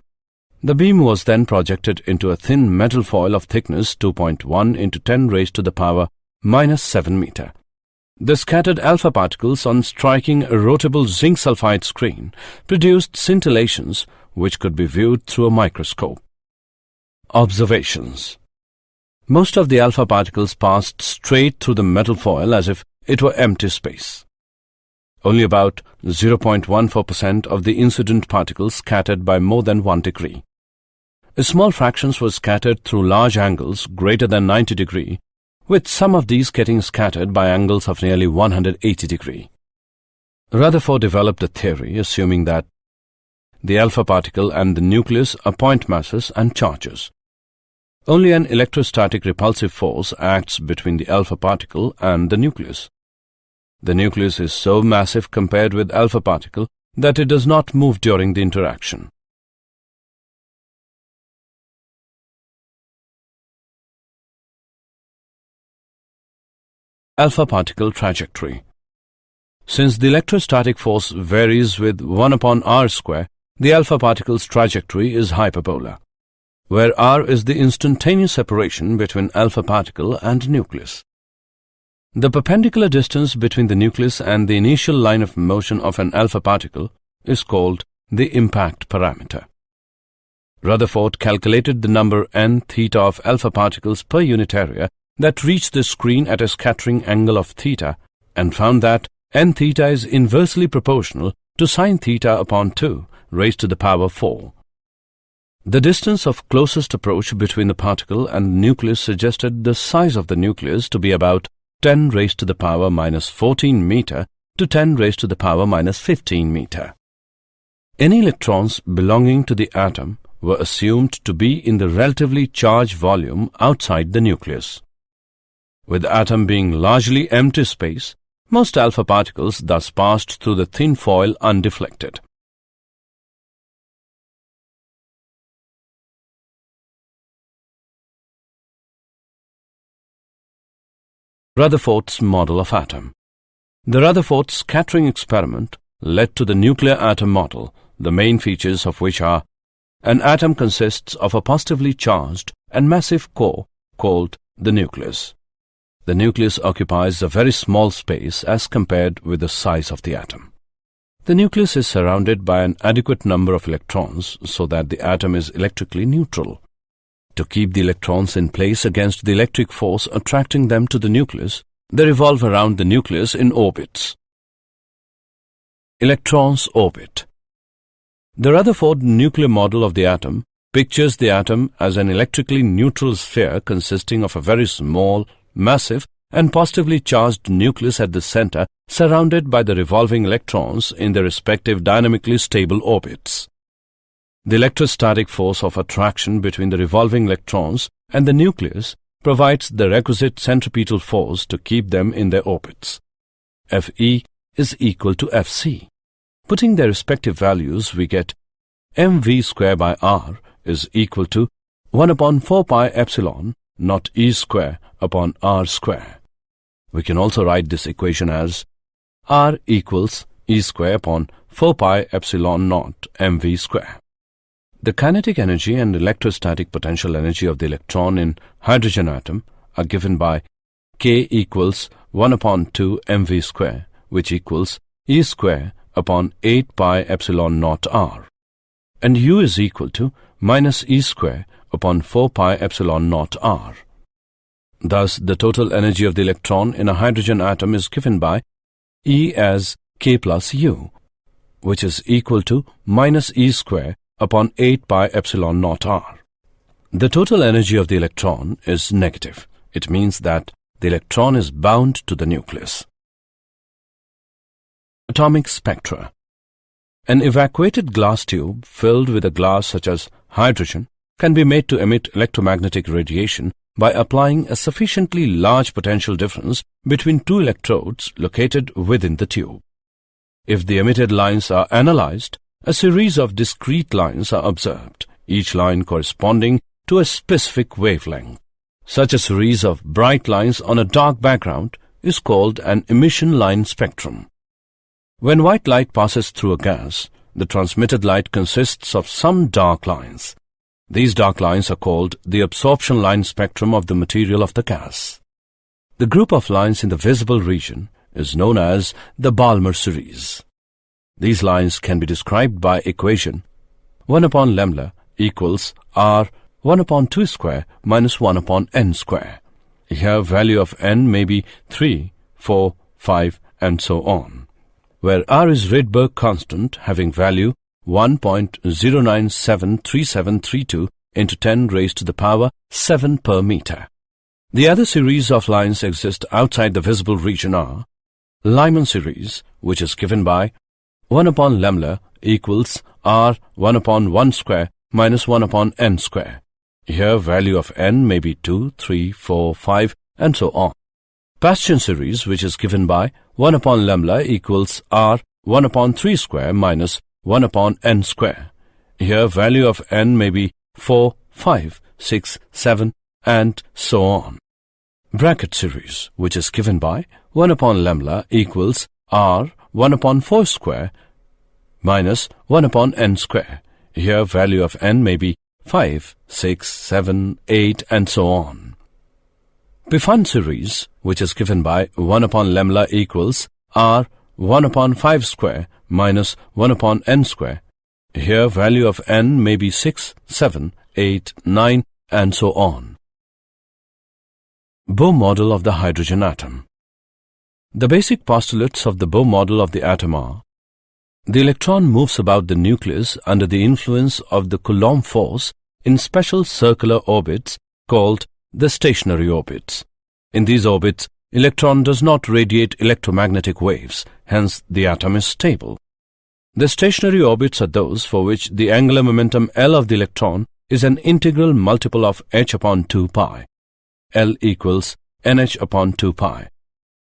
The beam was then projected into a thin metal foil of thickness 2.1 into 10 raised to the power minus 7 meter. The scattered alpha particles on striking a rotable zinc sulfide screen produced scintillations which could be viewed through a microscope. Observations. Most of the alpha particles passed straight through the metal foil as if it were empty space. Only about 0.14% of the incident particles scattered by more than 1 degree. Small fractions were scattered through large angles greater than 90 degree, with some of these getting scattered by angles of nearly 180 degree. Rutherford developed a theory assuming that the alpha particle and the nucleus are point masses and charges. Only an electrostatic repulsive force acts between the alpha particle and the nucleus. The nucleus is so massive compared with alpha particle that it does not move during the interaction. Alpha particle trajectory. Since the electrostatic force varies with 1 upon r square, the alpha particle's trajectory is hyperbola, where r is the instantaneous separation between alpha particle and nucleus. The perpendicular distance between the nucleus and the initial line of motion of an alpha particle is called the impact parameter. Rutherford calculated the number n theta of alpha particles per unit area that reach the screen at a scattering angle of theta and found that n theta is inversely proportional to sine theta upon 2 raised to the power 4. The distance of closest approach between the particle and the nucleus suggested the size of the nucleus to be about 10 raised to the power minus 14 meter to 10 raised to the power minus 15 meter. Any electrons belonging to the atom were assumed to be in the relatively charged volume outside the nucleus. With the atom being largely empty space, most alpha particles thus passed through the thin foil undeflected. Rutherford's model of atom. The Rutherford scattering experiment led to the nuclear atom model, the main features of which are: an atom consists of a positively charged and massive core called the nucleus. The nucleus occupies a very small space as compared with the size of the atom. The nucleus is surrounded by an adequate number of electrons so that the atom is electrically neutral. To keep the electrons in place against the electric force attracting them to the nucleus, they revolve around the nucleus in orbits. Electrons orbit. The Rutherford nuclear model of the atom pictures the atom as an electrically neutral sphere consisting of a very small, massive and positively charged nucleus at the center, surrounded by the revolving electrons in their respective dynamically stable orbits. The electrostatic force of attraction between the revolving electrons and the nucleus provides the requisite centripetal force to keep them in their orbits. Fe is equal to Fc. Putting their respective values, we get mv square by r is equal to 1 upon 4 pi epsilon not E square upon R square. We can also write this equation as R equals E square upon 4 pi epsilon naught mv square. The kinetic energy and electrostatic potential energy of the electron in hydrogen atom are given by K equals 1 upon 2 mv square, which equals E square upon 8 pi epsilon naught r, and U is equal to minus E square upon 4 pi epsilon naught r. Thus, the total energy of the electron in a hydrogen atom is given by E as K plus U, which is equal to minus E square upon 8 pi epsilon naught r. The total energy of the electron is negative. It means that the electron is bound to the nucleus. Atomic spectra. An evacuated glass tube filled with a glass such as hydrogen can be made to emit electromagnetic radiation by applying a sufficiently large potential difference between two electrodes located within the tube. If the emitted lines are analyzed, a series of discrete lines are observed, each line corresponding to a specific wavelength. Such a series of bright lines on a dark background is called an emission line spectrum. When white light passes through a gas, the transmitted light consists of some dark lines. These dark lines are called the absorption line spectrum of the material of the gas. The group of lines in the visible region is known as the Balmer series. These lines can be described by equation 1 upon lambda equals r 1 upon 2 square minus 1 upon n square. Here value of n may be 3, 4, 5 and so on, where r is Rydberg constant having value 1.0973732 into 10 raised to the power 7 per meter. The other series of lines exist outside the visible region are Lyman series, which is given by 1 upon lambda equals r 1 upon 1 square minus 1 upon n square. Here value of n may be 2, 3, 4, 5 and so on. Paschen series, which is given by 1 upon lambda equals r 1 upon 3 square minus 1 upon n square. Here value of n may be 4, 5, 6, 7 and so on. Bracket series, which is given by 1 upon lambda equals r 1 upon 4 square minus 1 upon n square. Here value of n may be 5, 6, 7, 8 and so on. Pfund series, which is given by 1 upon lambda equals r 1 upon 5 square minus 1 upon n square. Here value of n may be 6, 7, 8, 9 and so on. Bohr model of the hydrogen atom. The basic postulates of the Bohr model of the atom are: the electron moves about the nucleus under the influence of the Coulomb force in special circular orbits called the stationary orbits. In these orbits, electron does not radiate electromagnetic waves, hence the atom is stable. The stationary orbits are those for which the angular momentum L of the electron is an integral multiple of h upon 2 pi. L equals nh upon 2 pi,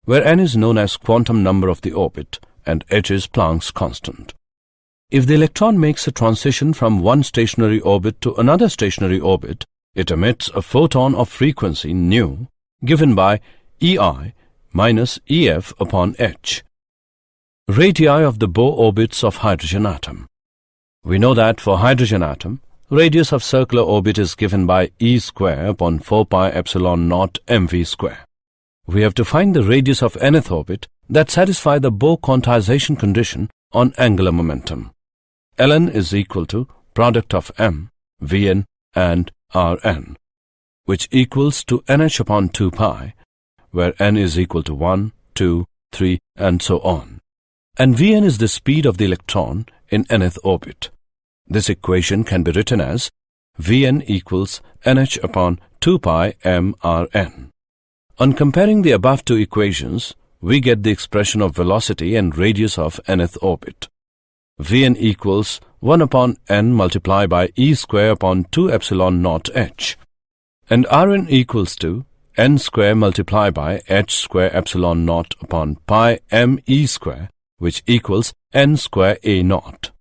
where n is known as quantum number of the orbit and h is Planck's constant. If the electron makes a transition from one stationary orbit to another stationary orbit, it emits a photon of frequency nu given by EI minus EF upon h. Radii of the Bohr orbits of hydrogen atom. We know that for hydrogen atom, radius of circular orbit is given by E square upon 4 pi epsilon naught mv square. We have to find the radius of nth orbit that satisfy the Bohr quantization condition on angular momentum. Ln is equal to product of m, Vn and Rn, which equals to nh upon 2 pi, where n is equal to 1, 2, 3 and so on. And Vn is the speed of the electron in nth orbit. This equation can be written as Vn equals nh upon 2 pi mRn. On comparing the above two equations, we get the expression of velocity and radius of nth orbit. Vn equals 1 upon n multiplied by E square upon 2 epsilon naught h, and Rn equals to n square multiplied by h square epsilon naught upon pi m E square, which equals n square A naught,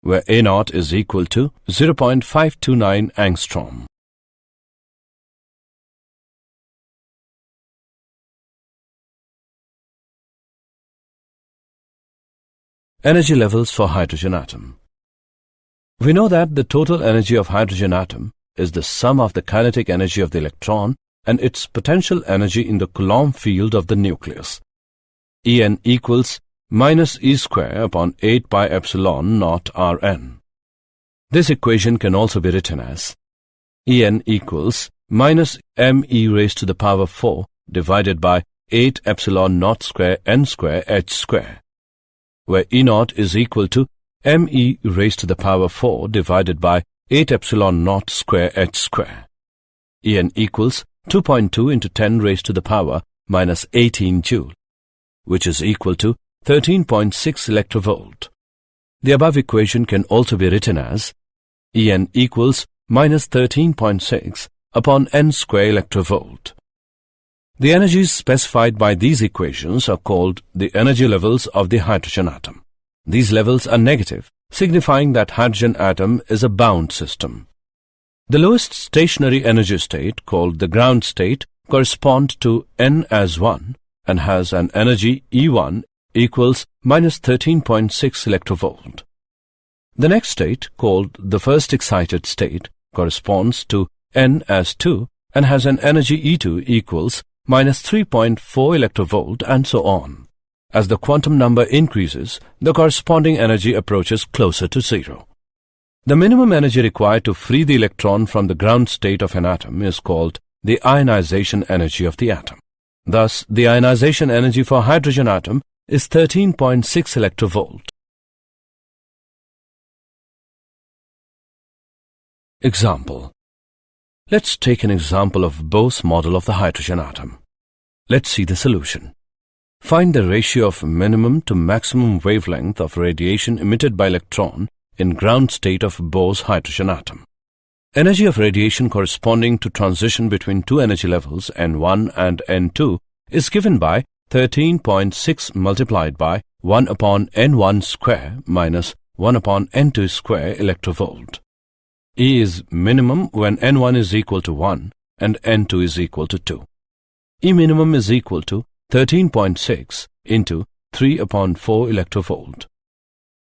where A naught is equal to 0.529 angstrom. Energy levels for hydrogen atom. We know that the total energy of hydrogen atom is the sum of the kinetic energy of the electron and its potential energy in the Coulomb field of the nucleus. En equals minus E square upon 8 pi epsilon naught Rn. This equation can also be written as En equals minus me raised to the power 4 divided by 8 epsilon naught square n square h square, where E naught is equal to me raised to the power 4 divided by 8 epsilon naught square h square. En equals 2.2 into 10 raised to the power minus 18 joule, which is equal to 13.6 electrovolt. The above equation can also be written as En equals minus 13.6 upon n square electrovolt. The energies specified by these equations are called the energy levels of the hydrogen atom. These levels are negative, signifying that hydrogen atom is a bound system. The lowest stationary energy state, called the ground state, corresponds to N as 1 and has an energy E1 equals minus 13.6 electrovolt. The next state, called the first excited state, corresponds to N as 2 and has an energy E2 equals minus 3.4 electrovolt, and so on. As the quantum number increases, the corresponding energy approaches closer to zero. The minimum energy required to free the electron from the ground state of an atom is called the ionization energy of the atom. Thus, the ionization energy for hydrogen atom is 13.6 electrovolt. Example. Let's take an example of Bohr's model of the hydrogen atom. Let's see the solution. Find the ratio of minimum to maximum wavelength of radiation emitted by electron in ground state of Bohr's hydrogen atom. Energy of radiation corresponding to transition between two energy levels N1 and N2 is given by 13.6 multiplied by 1 upon N1 square minus 1 upon N2 square electrovolt. E is minimum when N1 is equal to 1 and N2 is equal to 2. E minimum is equal to 13.6 into 3 upon 4 electrovolt.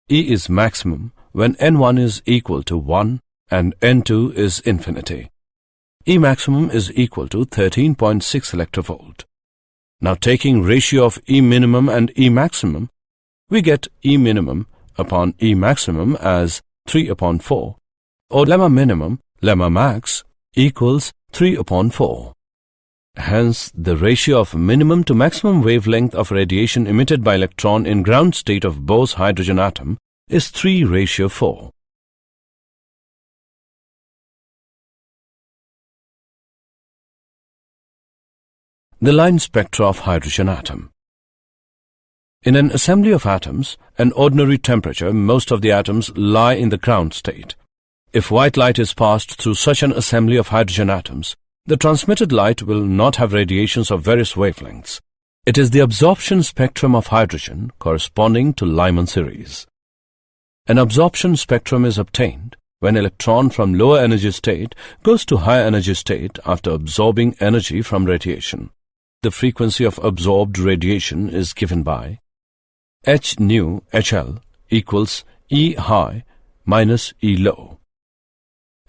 E is maximum when N1 is equal to 1 and N2 is infinity. E maximum is equal to 13.6 electrovolt. Now taking ratio of E minimum and E maximum, we get E minimum upon E maximum as 3 upon 4, or lemma minimum, lemma max equals 3 upon 4. Hence, the ratio of minimum to maximum wavelength of radiation emitted by electron in ground state of Bohr's hydrogen atom is 3:4. The line spectra of hydrogen atom. In an assembly of atoms, an ordinary temperature, most of the atoms lie in the ground state. If white light is passed through such an assembly of hydrogen atoms, the transmitted light will not have radiations of various wavelengths. It is the absorption spectrum of hydrogen corresponding to Lyman series. An absorption spectrum is obtained when electron from lower energy state goes to higher energy state after absorbing energy from radiation. The frequency of absorbed radiation is given by h nu HL equals E high minus E low.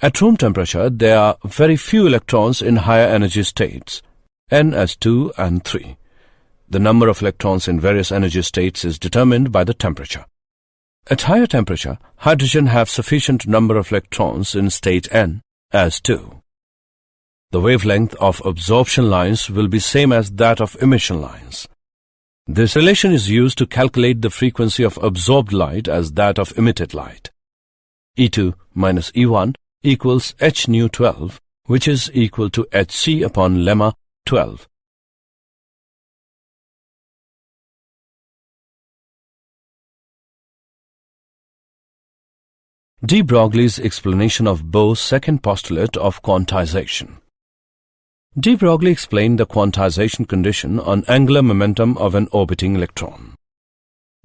At room temperature, there are very few electrons in higher energy states, N as 2 and 3. The number of electrons in various energy states is determined by the temperature. At higher temperature, hydrogen have sufficient number of electrons in state N as 2. The wavelength of absorption lines will be same as that of emission lines. This relation is used to calculate the frequency of absorbed light as that of emitted light. E2 minus E1 equals h nu 12, which is equal to hc upon lemma 12. De Broglie's explanation of Bohr's second postulate of quantization. De Broglie explained the quantization condition on angular momentum of an orbiting electron.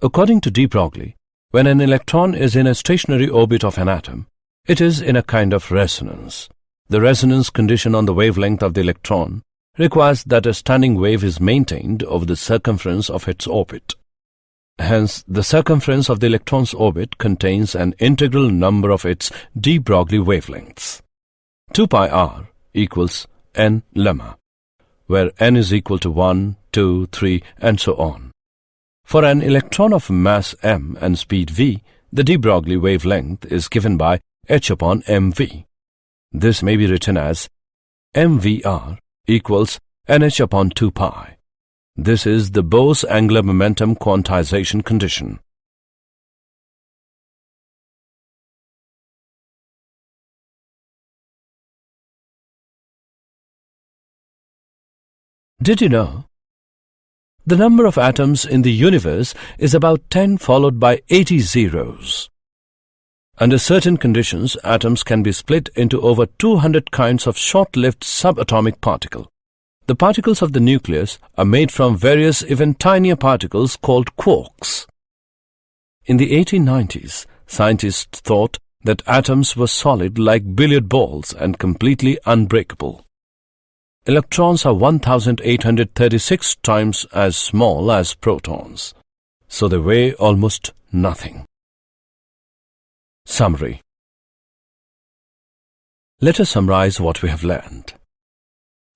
According to de Broglie, when an electron is in a stationary orbit of an atom, it is in a kind of resonance. The resonance condition on the wavelength of the electron requires that a standing wave is maintained over the circumference of its orbit. Hence, the circumference of the electron's orbit contains an integral number of its de Broglie wavelengths. 2 pi r equals n lemma, where n is equal to 1, 2, 3, and so on. For an electron of mass m and speed v, the de Broglie wavelength is given by h upon mv. This may be written as mvr equals nh upon 2 pi. This is the Bose angular momentum quantization condition. Did you know? The number of atoms in the universe is about 10 followed by 80 zeros. Under certain conditions, atoms can be split into over 200 kinds of short-lived subatomic particles. The particles of the nucleus are made from various even tinier particles called quarks. In the 1890s, scientists thought that atoms were solid like billiard balls and completely unbreakable. Electrons are 1,836 times as small as protons, so they weigh almost nothing. Summary. Let us summarize what we have learned.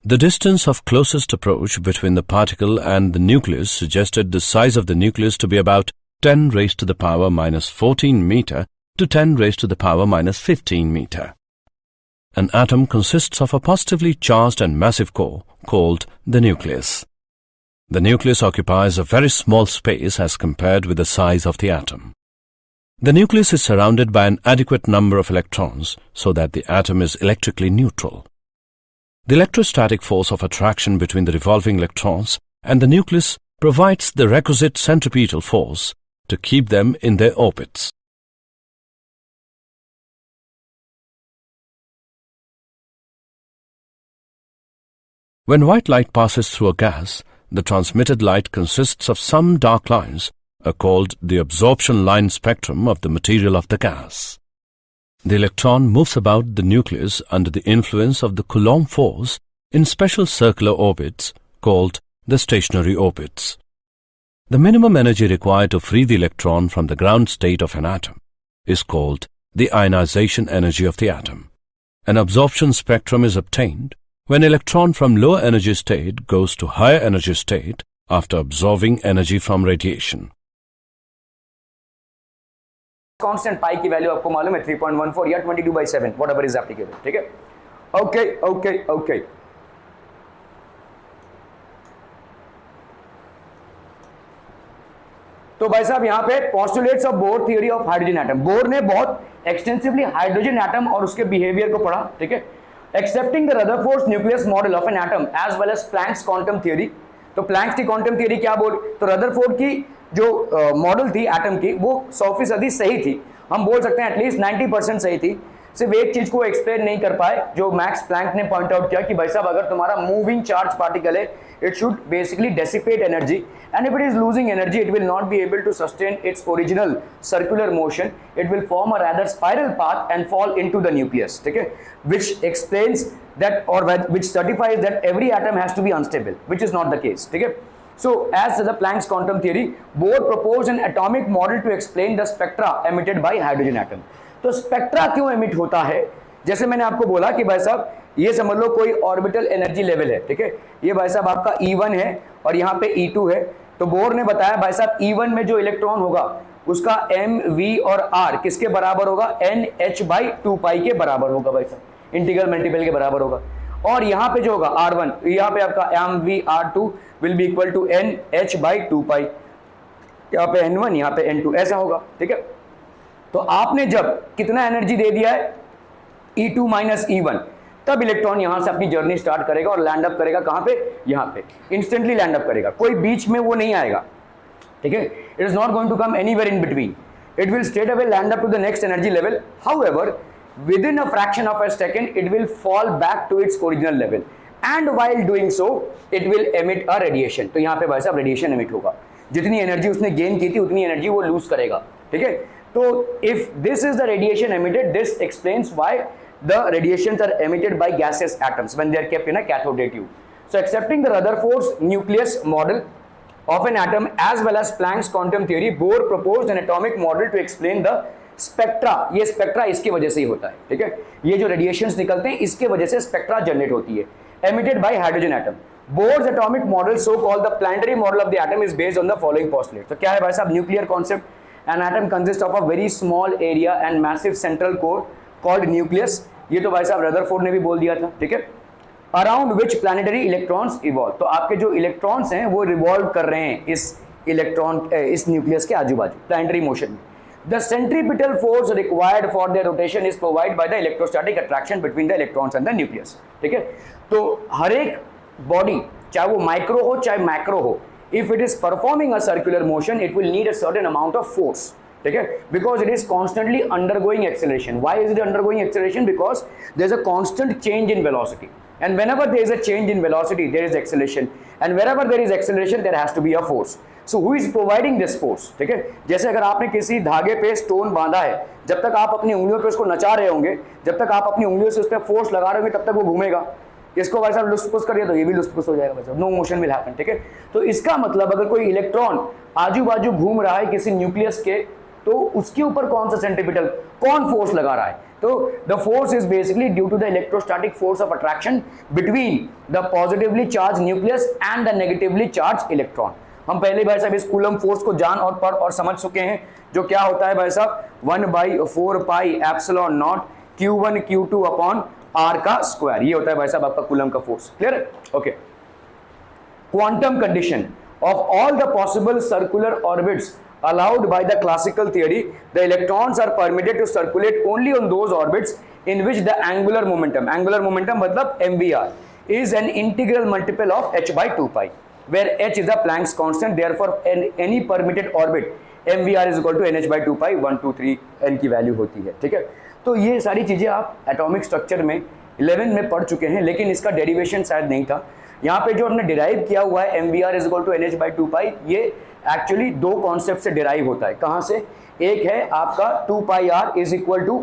The distance of closest approach between the particle and the nucleus suggested the size of the nucleus to be about 10 raised to the power minus 14 meter to 10 raised to the power minus 15 meter. An atom consists of a positively charged and massive core called the nucleus. The nucleus occupies a very small space as compared with the size of the atom. The nucleus is surrounded by an adequate number of electrons so that the atom is electrically neutral. The electrostatic force of attraction between the revolving electrons and the nucleus provides the requisite centripetal force to keep them in their orbits. When white light passes through a gas, the transmitted light consists of some dark lines called the absorption line spectrum of the material of the gas. The electron moves about the nucleus under the influence of the Coulomb force in special circular orbits called the stationary orbits. The minimum energy required to free the electron from the ground state of an atom is called the ionization energy of the atom. An absorption spectrum is obtained when electron from lower energy state goes to higher energy state after absorbing energy from radiation. Constant pi की वैल्यू आपको मालूम है 3.14 या 22/7 व्हाटएवर इज एप्लीकेबल. ठीक है. ओके. तो भाई साहब यहां पे postulates of bore theory of hydrogen atom. Bore ने बहुत एक्सटेंसिवली हाइड्रोजन एटम और उसके बिहेवियर को पढ़ा. ठीक है. Accepting the Rutherford's nucleus model of an atom as well as Planck's quantum theory. तो प्लैंक्स की क्वांटम थ्योरी क्या बोल, तो रदरफोर्ड की जो मॉडल थी एटम की वो 100% सही थी. हम बोल सकते हैं एटलीस्ट 90% सही थी. सिर्फ एक चीज को एक्सप्लेन नहीं कर पाए जो मैक्स प्लैंक ने पॉइंट आउट किया कि भाई साहब अगर तुम्हारा मूविंग चार्ज पार्टिकल है it should basically dissipate energy, and if it is losing energy it will not be able to sustain its original circular motion. It will form a rather spiral path and fall into the nucleus. Okay, which explains that, or which certifies that every atom has to be unstable, which is not the case. Okay. So as the Planck's quantum theory, Bohr proposed an atomic model to explain the spectra emitted by hydrogen atom. तो स्पेक्ट्रा क्यों एमिट होता है, जैसे मैंने आपको बोला कि भाई साहब ये समझ लो कोई ऑर्बिटल एनर्जी लेवल है. ठीक है, ये भाई साहब आपका E1 है और यहाँ पे E2 है. तो बोर ने बताया भाई साहब E1 में जो इलेक्ट्रॉन होगा उसका m, v और r किसके बराबर होगा, NH/2π के बराबर होगा भाई साहब, इंटीग्रल मल्टीपल के बराबर होगा. और यहाँ पे जो होगा R1, यहाँ पे आपका mv/r2 will be equal to NH/2π. यहाँ पे N1, यहाँ पे N2, ऐसा होगा. ठीक है, तो आपने जब कितना एनर्जी दे दिया है E2 माइनस E1, तब इलेक्ट्रॉन यहां से अपनी जर्नी स्टार्ट करेगा और लैंड अप करेगा कहां पे, यहां पे इंस्टेंटली लैंड अप करेगा, कोई बीच में वो नहीं आएगा. ठीक है, it is not going to come anywhere in between, it will straight away land up to the next energy level. However within a fraction of a second it will fall back to its original level, and while doing so it will emit a radiation. तो यहाँ पे भाई साहब रेडिएशन एमिट होगा, जितनी एनर्जी उसने गेन की थी उतनी एनर्जी वो लूज करेगा. ठीक है, तो if this is the radiation emitted, this explains why the radiations are emitted by gaseous atoms when they are kept in a cathode ray tube. So accepting the Rutherford's nucleus model of an atom as well as Planck's quantum theory, Bohr proposed an atomic model to explain the spectra. ये स्पेक्ट्रा इसकी वजह से ही होता है, ठीक है, ये जो रेडिएशंस निकलते हैं इसके वजह से स्पेक्ट्रा जनरेट होती है, emitted by hydrogen atom. Bohr's atomic model, so called the planetary model of the atom, is based on the following postulate. तो क्या है भाई साहब? Nuclear concept. An atom consists of a very small area and massive central core called nucleus. ये तो भाई साहब रदरफोर्ड ने भी बोल दिया था, ठीक है. Around which planetary electrons evolve. तो आपके जो इलेक्ट्रॉन्स हैं वो रिवॉल्व कर रहे हैं इस न्यूक्लियस के आजू बाजू, प्लानिटरी मोशन में. The centripetal force required for their rotation is provided by the electrostatic attraction between the electrons and the nucleus. ठीक है, तो हर एक बॉडी चाहे वो माइक्रो हो चाहे मैक्रो हो, if it is performing a circular motion it will need a certain amount of force. ठीक है, because it is constantly undergoing acceleration. Why is it undergoing acceleration? Because there is a constant change in velocity, and whenever there is a change in velocity there is acceleration, and wherever there is acceleration there has to be a force. So who is providing this force? ठीक है, जैसे अगर आपने किसी धागे पे स्टोन बांधा है, जब तक आप अपनी उंगलियों पे उसको नचा रहे होंगे, जब तक आप अपनी उंगलियों से उस पर फोर्स लगा रहे होंगे तब तक वो घूमेगा. इसको भाई साहब लुस्पुस कर दिया तो ये भी लुस्पुस हो जाएगा भाई साहब, नो मोशन विल हैपन. ठीक है, तो इसका मतलब अगर कोई इलेक्ट्रॉन आजू बाजू घूम रहा है किसी न्यूक्लियस के, तो उसके ऊपर कौन सा सेंट्रीपिटल, कौन फोर्स लगा रहा है? तो the force is basically due to the electrostatic force of attraction between the positively charge nucleus and the negatively charge electron. हम पहले भाई साहब इस कूलम फोर्स को जान और पढ़ और समझ चुके हैं, जो क्या होता है भाई साहब, 1/4 pi epsilon not Q1 Q2 upon R का स्क्वायर. ये होता है भाई साहब आपका कूलम का फोर्स. क्लियर है? Okay. Quantum condition of all the possible circular orbits allowed by the classical theory, the electrons are permitted to circulate only on those orbits in which the angular momentum मतलब mvr is an integral multiple of h/2 pi, where h is a Planck's constant. Therefore any permitted orbit mvr is equal to nh/2 pi 1 2 3 n की वैल्यू होती है. ठीक है, तो ये सारी चीजें आप एटॉमिक स्ट्रक्चर में 11 में पढ़ चुके हैं, लेकिन इसका डेरिवेशन शायद नहीं था. यहाँ पे जो हमने डिराइव किया हुआ है mvr is equal to nh/2 pi, ये एक्चुअली दो कॉन्सेप्ट से डिराइव होता है. कहां से? एक है आपका 2 pi r is equal to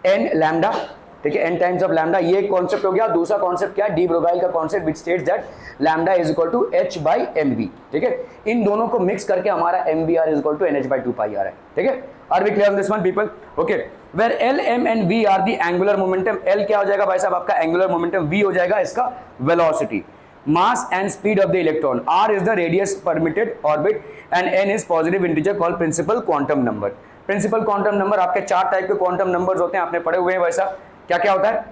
n lambda. ठीक है, n टाइम्स ऑफ लैम्डा, ये एक कॉन्सेप्ट हो गया. दूसरा कॉन्सेप्ट क्या है? डी ब्रोगाइल का concept which states that lambda is equal to h/mv. ठीक है, इन दोनों को मिक्स करके हमारा mvr is equal to nh/2 pi r है. ठीक है, are we clear on this one people? Okay, where l m and v are the angular momentum. l क्या हो जाएगा भाई साहब आपका एंगुलर मोमेंटम, v हो जाएगा इसका velocity. Mass and speed of the electron. R is the radius permitted orbit and n is positive integer called principal quantum number. Principal quantum number आपके 4 टाइप के क्वांटम नंबर्स होते हैं, आपने पढ़े हुए हैं वैसा. क्या क्या होता है?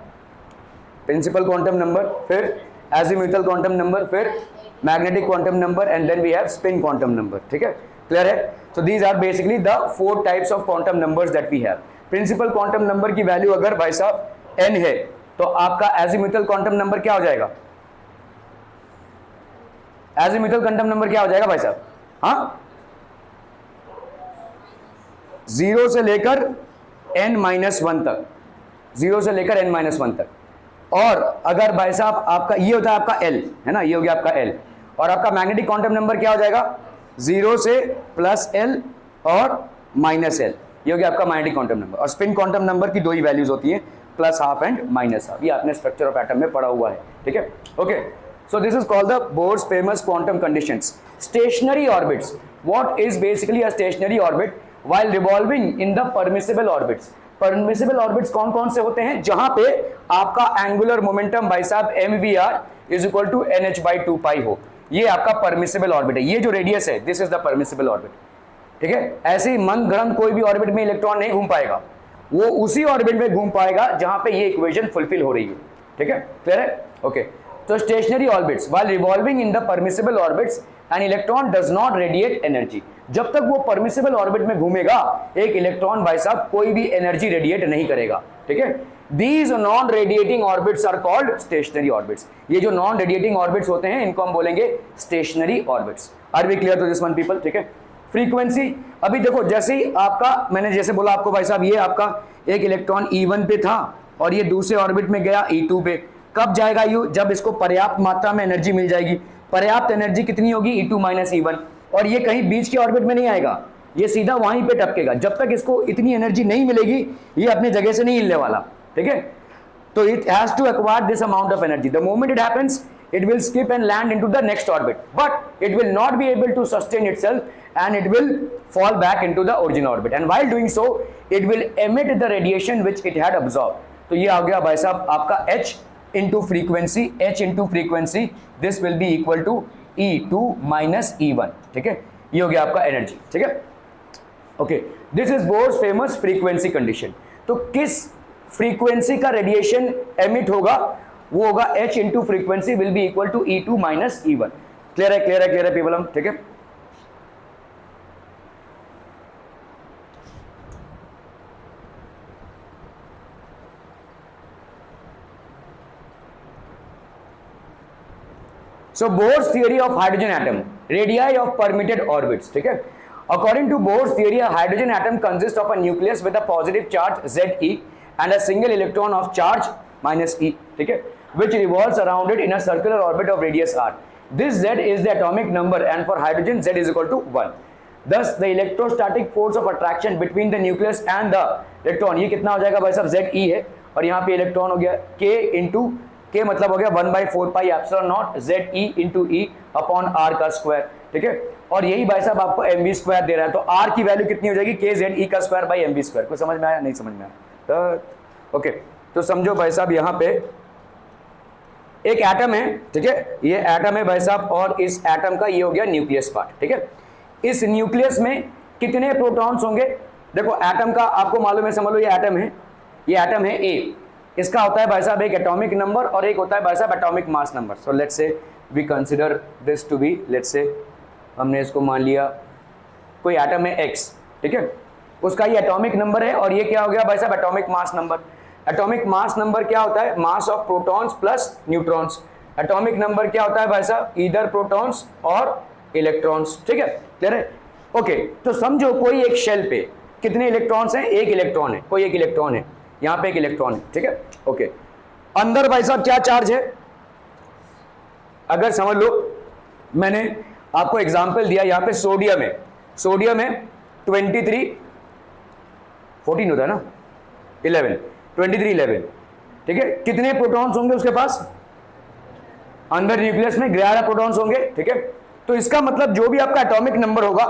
प्रिंसिपल क्वांटम नंबर, फिर एजीम्यूथल क्वांटम नंबर, फिर magnetic quantum number, and then we have spin quantum number. ठीक है, क्लियर है? So these are basically the 4 types of quantum numbers that we have. Principal quantum number की वैल्यू अगर भाई साहब n है, तो आपका एजीम्यूथल क्वांटम नंबर क्या हो जाएगा? एजीम्यूथल क्वांटम नंबर क्या हो जाएगा भाई साहब? हाँ, 0 से लेकर n-1 तक, 0 से लेकर n-1 तक. और अगर भाई साहब आपका ये होता है आपका l है ना, ये हो गया आपका l, और आपका मैग्नेटिक क्वांटम नंबर क्या हो जाएगा? 0 से +l और -l, ये हो गया आपका मैग्नेटिक क्वांटम नंबर. और स्पिन क्वांटम नंबर की दो ही वैल्यूज होती हैं, +12 एंड -12. ये आपने स्ट्रक्चर ऑफ एटम में पढ़ा हुआ है. ठीक है, okay. So this is called the Bohr's famous quantum conditions. Stationary orbits. What is basically a stationary orbit? While revolving in the permissible orbits. Permissible orbits कौन कौन से होते हैं? जहां पे आपका angular momentum भाई साहब mvr is equal to nh/2 pi हो, ये आपका permissible orbit है. ये जो रेडियस है, this is the permissible orbit. ठीक है, ऐसे ही मन गढ़ंत कोई भी ऑर्बिट में इलेक्ट्रॉन नहीं घूम पाएगा, वो उसी ऑर्बिट में घूम पाएगा जहां पे ये इक्वेशन फुलफिल हो रही है. ठीक है, क्लियर है? Okay. So stationary orbits, while revolving in the permissible orbits, an electron does not radiate energy. जब तक वो permissible orbit में घूमेगा, एक इलेक्ट्रॉन भाई साहब कोई भी एनर्जी रेडिएट नहीं करेगा. ठीक है, These non-radiating orbits are called stationary orbits. ये जो non-radiating orbits होते हैं, इनको हम बोलेंगे stationary orbits. Are we clear to this one people? ठीक है. फ्रीक्वेंसी, अभी देखो जैसे ही आपका, मैंने जैसे बोला आपको भाई साहब, ये आपका एक इलेक्ट्रॉन E1 पे था और ये दूसरे ऑर्बिट में गया E2 पे. कब जाएगा यू? जब इसको पर्याप्त मात्रा में एनर्जी मिल जाएगी. पर्याप्त एनर्जी कितनी होगी? E2 - E1. और ये कहीं बीच के ऑर्बिट में नहीं आएगा, ये सीधा वहीं पे टपकेगा. जब तक इसको इतनी एनर्जी नहीं मिलेगी, ये अपनी जगह से नहीं हिलने वाला. ठीक है, तो it has to acquire this amount of energy. The moment it happens, it will skip and land into the next orbit, but it will not be able to sustain itself and it will fall back into the origin orbit, and while doing so it will emit the radiation which it had absorbed. तो ये आ गया भाई साहब आपका h into frequency, h into frequency, this will be equal to E2 minus E1. ठीक है, ये हो गया आपका एनर्जी. ठीक है, okay, this is Bohr's famous frequency condition. तो किस फ्रीक्वेंसी का रेडिएशन एमिट होगा, वो होगा h into frequency will be equal to E2 minus E1. Clear है, क्लियर है, क्लियर है पीपल. ठीक है, so Bohr's theory of hydrogen atom, radii of permitted orbits. ठीक है, according to Bohr's theory, a hydrogen atom consists of a nucleus with a positive charge Ze and a single electron of charge minus E. ठीक है, which revolves around it in a circular orbit of radius r. This Z is the atomic number, and for hydrogen Z is equal to 1. Thus the electrostatic force of attraction between the nucleus and the electron, ये कितना हो जाएगा भाई साहब, Ze है, और यहाँ पे इलेक्ट्रॉन हो गया K इंटू के, मतलब हो गया 1/4 pi epsilon naught Ze into E upon R का स्क्वायर. ठीक है, और यही भाई साहब आपको mv स्क्वायर दे रहा है, तो r की वैल्यू कितनी हो जाएगी, के जेड ई का स्क्वायर बाई mv स्क्वायर. कोई समझ में आया, नहीं समझ में आया? ओके, तो समझो भाई साहब यहाँ पे एक एटम है. ठीक है, ये एटम है भाई साहब, और इस एटम का ये हो गया न्यूक्लियस पार्ट. ठीक है, इस न्यूक्लियस में कितने प्रोटॉन्स होंगे? देखो एटम का आपको मालूम है, समझ लो ये एटम है, ये एटम है ए, इसका होता है भाई साहब एक एटॉमिक नंबर और एक होता है भाई साहब atomic mass number. So let's say we consider this to be, let's say हमने इसको मान लिया कोई एटम है x. ठीक है, उसका ये एटॉमिक नंबर है, और ये क्या हो गया भाई साहब atomic mass number. Atomic mass number क्या होता है, mass of protons plus neutrons. Atomic number क्या होता है भाई साहब, ईदर प्रोटॉन्स और इलेक्ट्रॉन्स. ठीक है, क्लियर है? ओके, तो समझो कोई एक शेल पे कितने इलेक्ट्रॉन्स हैं, एक इलेक्ट्रॉन है, कोई एक इलेक्ट्रॉन है, यहाँ पे एक इलेक्ट्रॉन है. ठीक है, ओके, अंदर भाई साहब क्या चार्ज है, अगर समझ लो मैंने आपको एग्जांपल दिया, यहाँ पे सोडियम है, सोडियम है 23 14 होता है ना, 11 23 11. ठीक है, कितने प्रोटॉन्स होंगे उसके पास, अंदर न्यूक्लियस में 11 प्रोटॉन्स होंगे. ठीक है, तो इसका मतलब जो भी आपका एटॉमिक नंबर होगा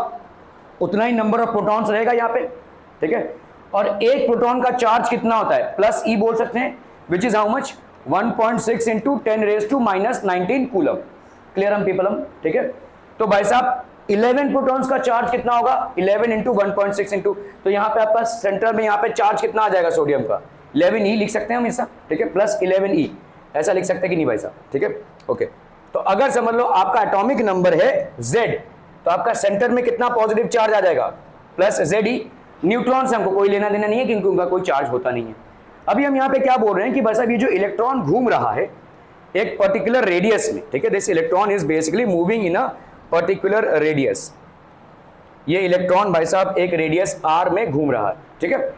उतना ही नंबर ऑफ प्रोटॉन्स रहेगा यहाँ पे. ठीक है, और एक प्रोटॉन का चार्ज कितना होता है, प्लस ई बोल सकते हैं, which is how much, 1.6 into 10⁻⁻⁹ coulomb. Clear हम पीपल हम? ठीक है, तो भाई साहब 11 प्रोटॉन्स का चार्ज कितना होगा, 11 इंटू 1.6 इंटू, तो यहाँ पे आपका सेंटर में यहाँ पे चार्ज कितना आ जाएगा सोडियम का, 11e लिख सकते हैं हम ऐसा. ठीक है, प्लस 11e ऐसा लिख सकते हैं कि नहीं भाई साहब. ठीक है, ओके, तो अगर समझ लो आपका एटॉमिक नंबर है Z, तो आपका सेंटर में कितना पॉजिटिव चार्ज आ जाएगा, प्लस Ze. न्यूट्रॉन से हमको कोई लेना देना नहीं है क्योंकि उनका कोई चार्ज होता नहीं है. अभी हम यहाँ पे क्या बोल रहे हैं कि भाई साहब ये जो इलेक्ट्रॉन घूम रहा है एक पर्टिकुलर रेडियस में. ठीक है, this electron is basically moving in a particular radius. ये इलेक्ट्रॉन भाई साहब एक रेडियस r में घूम रहा है. ठीक है,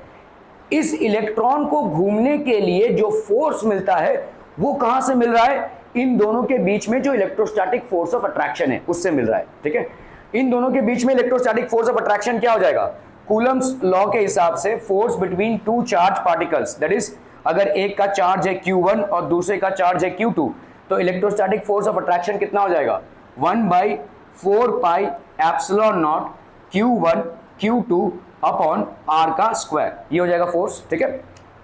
इस इलेक्ट्रॉन को घूमने के लिए जो फोर्स मिलता है वो कहां से मिल रहा है, इन दोनों के बीच में जो इलेक्ट्रोस्टैटिक फोर्स ऑफ अट्रैक्शन है उससे मिल रहा है. ठीक है, इन दोनों के बीच में इलेक्ट्रोस्टैटिक फोर्स ऑफ अट्रैक्शन क्या हो जाएगा, कूलम्स लॉ के हिसाब से force between two charge particles, that is अगर एक का चार्ज है Q1 और दूसरे का चार्ज है Q2, तो इलेक्ट्रोस्टैटिक फोर्स ऑफ अट्रैक्शन कितना हो जाएगा, 1/4 pi epsilon not Q1 Q2 upon r का स्क्वायर. ये हो जाएगा फोर्स. ठीक है,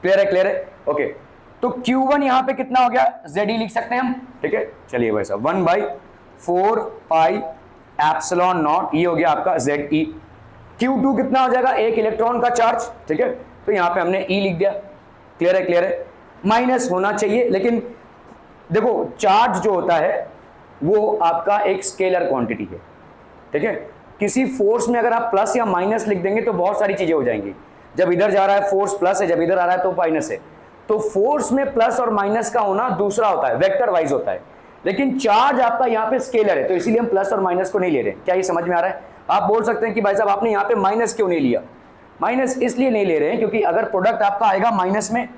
क्लियर है, क्लियर है? ओके, तो Q1 यहाँ पे कितना हो गया, Ze लिख सकते हैं हम. ठीक है, चलिए भाई साहब 1/4 पाई एप्सिलॉन नॉट, ये हो गया आपका Ze. Q2 कितना हो जाएगा, एक इलेक्ट्रॉन का चार्ज. ठीक है, तो यहाँ पे हमने E लिख दिया. क्लियर है, क्लियर है? माइनस होना चाहिए, लेकिन देखो चार्ज जो होता है वो आपका एक स्केलर क्वांटिटी है. ठीक है, किसी फोर्स में अगर आप प्लस या माइनस लिख देंगे तो बहुत सारी चीजें हो जाएंगी. जब इधर जा रहा है फोर्स प्लस है, जब इधर आ रहा है तो माइनस है. तो फोर्स में प्लस और माइनस का होना दूसरा होता है, वेक्टर वाइज होता है. लेकिन चार्ज आपका यहाँ पे स्केलर है, तो इसीलिए हम प्लस और माइनस को नहीं ले रहे. क्या ये समझ में आ रहा है? आप बोल सकते हैं कि भाई साहब आपने यहाँ पे माइनस क्यों नहीं लिया, माइनस इसलिए नहीं ले रहे हैं क्योंकि अगर प्रोडक्ट आपका आएगा माइनस में,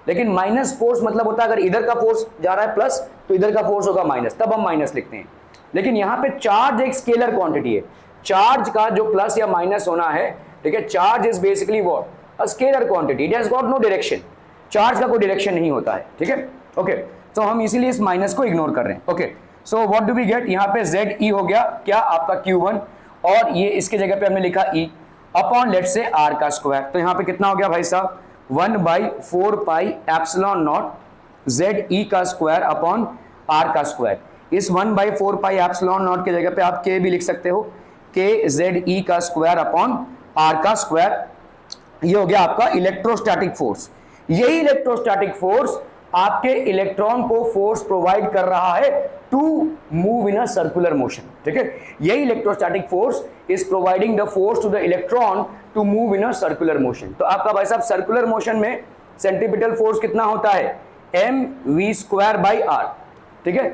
लेकिन माइनस फोर्स मतलब होता है अगर इधर का फोर्स जा रहा है प्लस तो इधर का फोर्स होगा माइनस, तब हम माइनस लिखते हैं. लेकिन यहाँ पे चार्ज एक स्केलर क्वांटिटी है, चार्ज का जो प्लस या माइनस होना है, ठीक है, charge is basically what, a scalar quantity, it has got no direction. Charge का कोई डायरेक्शन नहीं होता है. ठीक है, ओके, तो हम इसीलिए इस माइनस को इग्नोर कर रहे हैं। Okay, so what do we get, यहाँ पे जेड ई हो गया क्या आपका Q1, और ये इसके जगह पे हमने लिखा E अपॉन लेट से R का स्क्वायर। तो यहाँ पे कितना हो गया भाई साहब, 1/4 pi epsilon not Z E का स्क्वायर अपॉन R का स्क्वायर। इस 1/4 पाई एप्सिलॉन नॉट की जगह पे आप K भी लिख सकते हो, K जेड ई का स्क्वायर अपॉन R का स्क्वायर। ये हो गया आपका इलेक्ट्रोस्टैटिक फोर्स। यही इलेक्ट्रोस्टैटिक फोर्स आपके इलेक्ट्रॉन को फोर्स प्रोवाइड कर रहा है to move in a circular motion. ठीक है, यही electrostatic force is providing the force to the electron to move in a circular motion. तो आपका भाई साहब सर्कुलर मोशन में सेंट्रीपिटल फोर्स कितना होता है, mv²/r। ठीक है,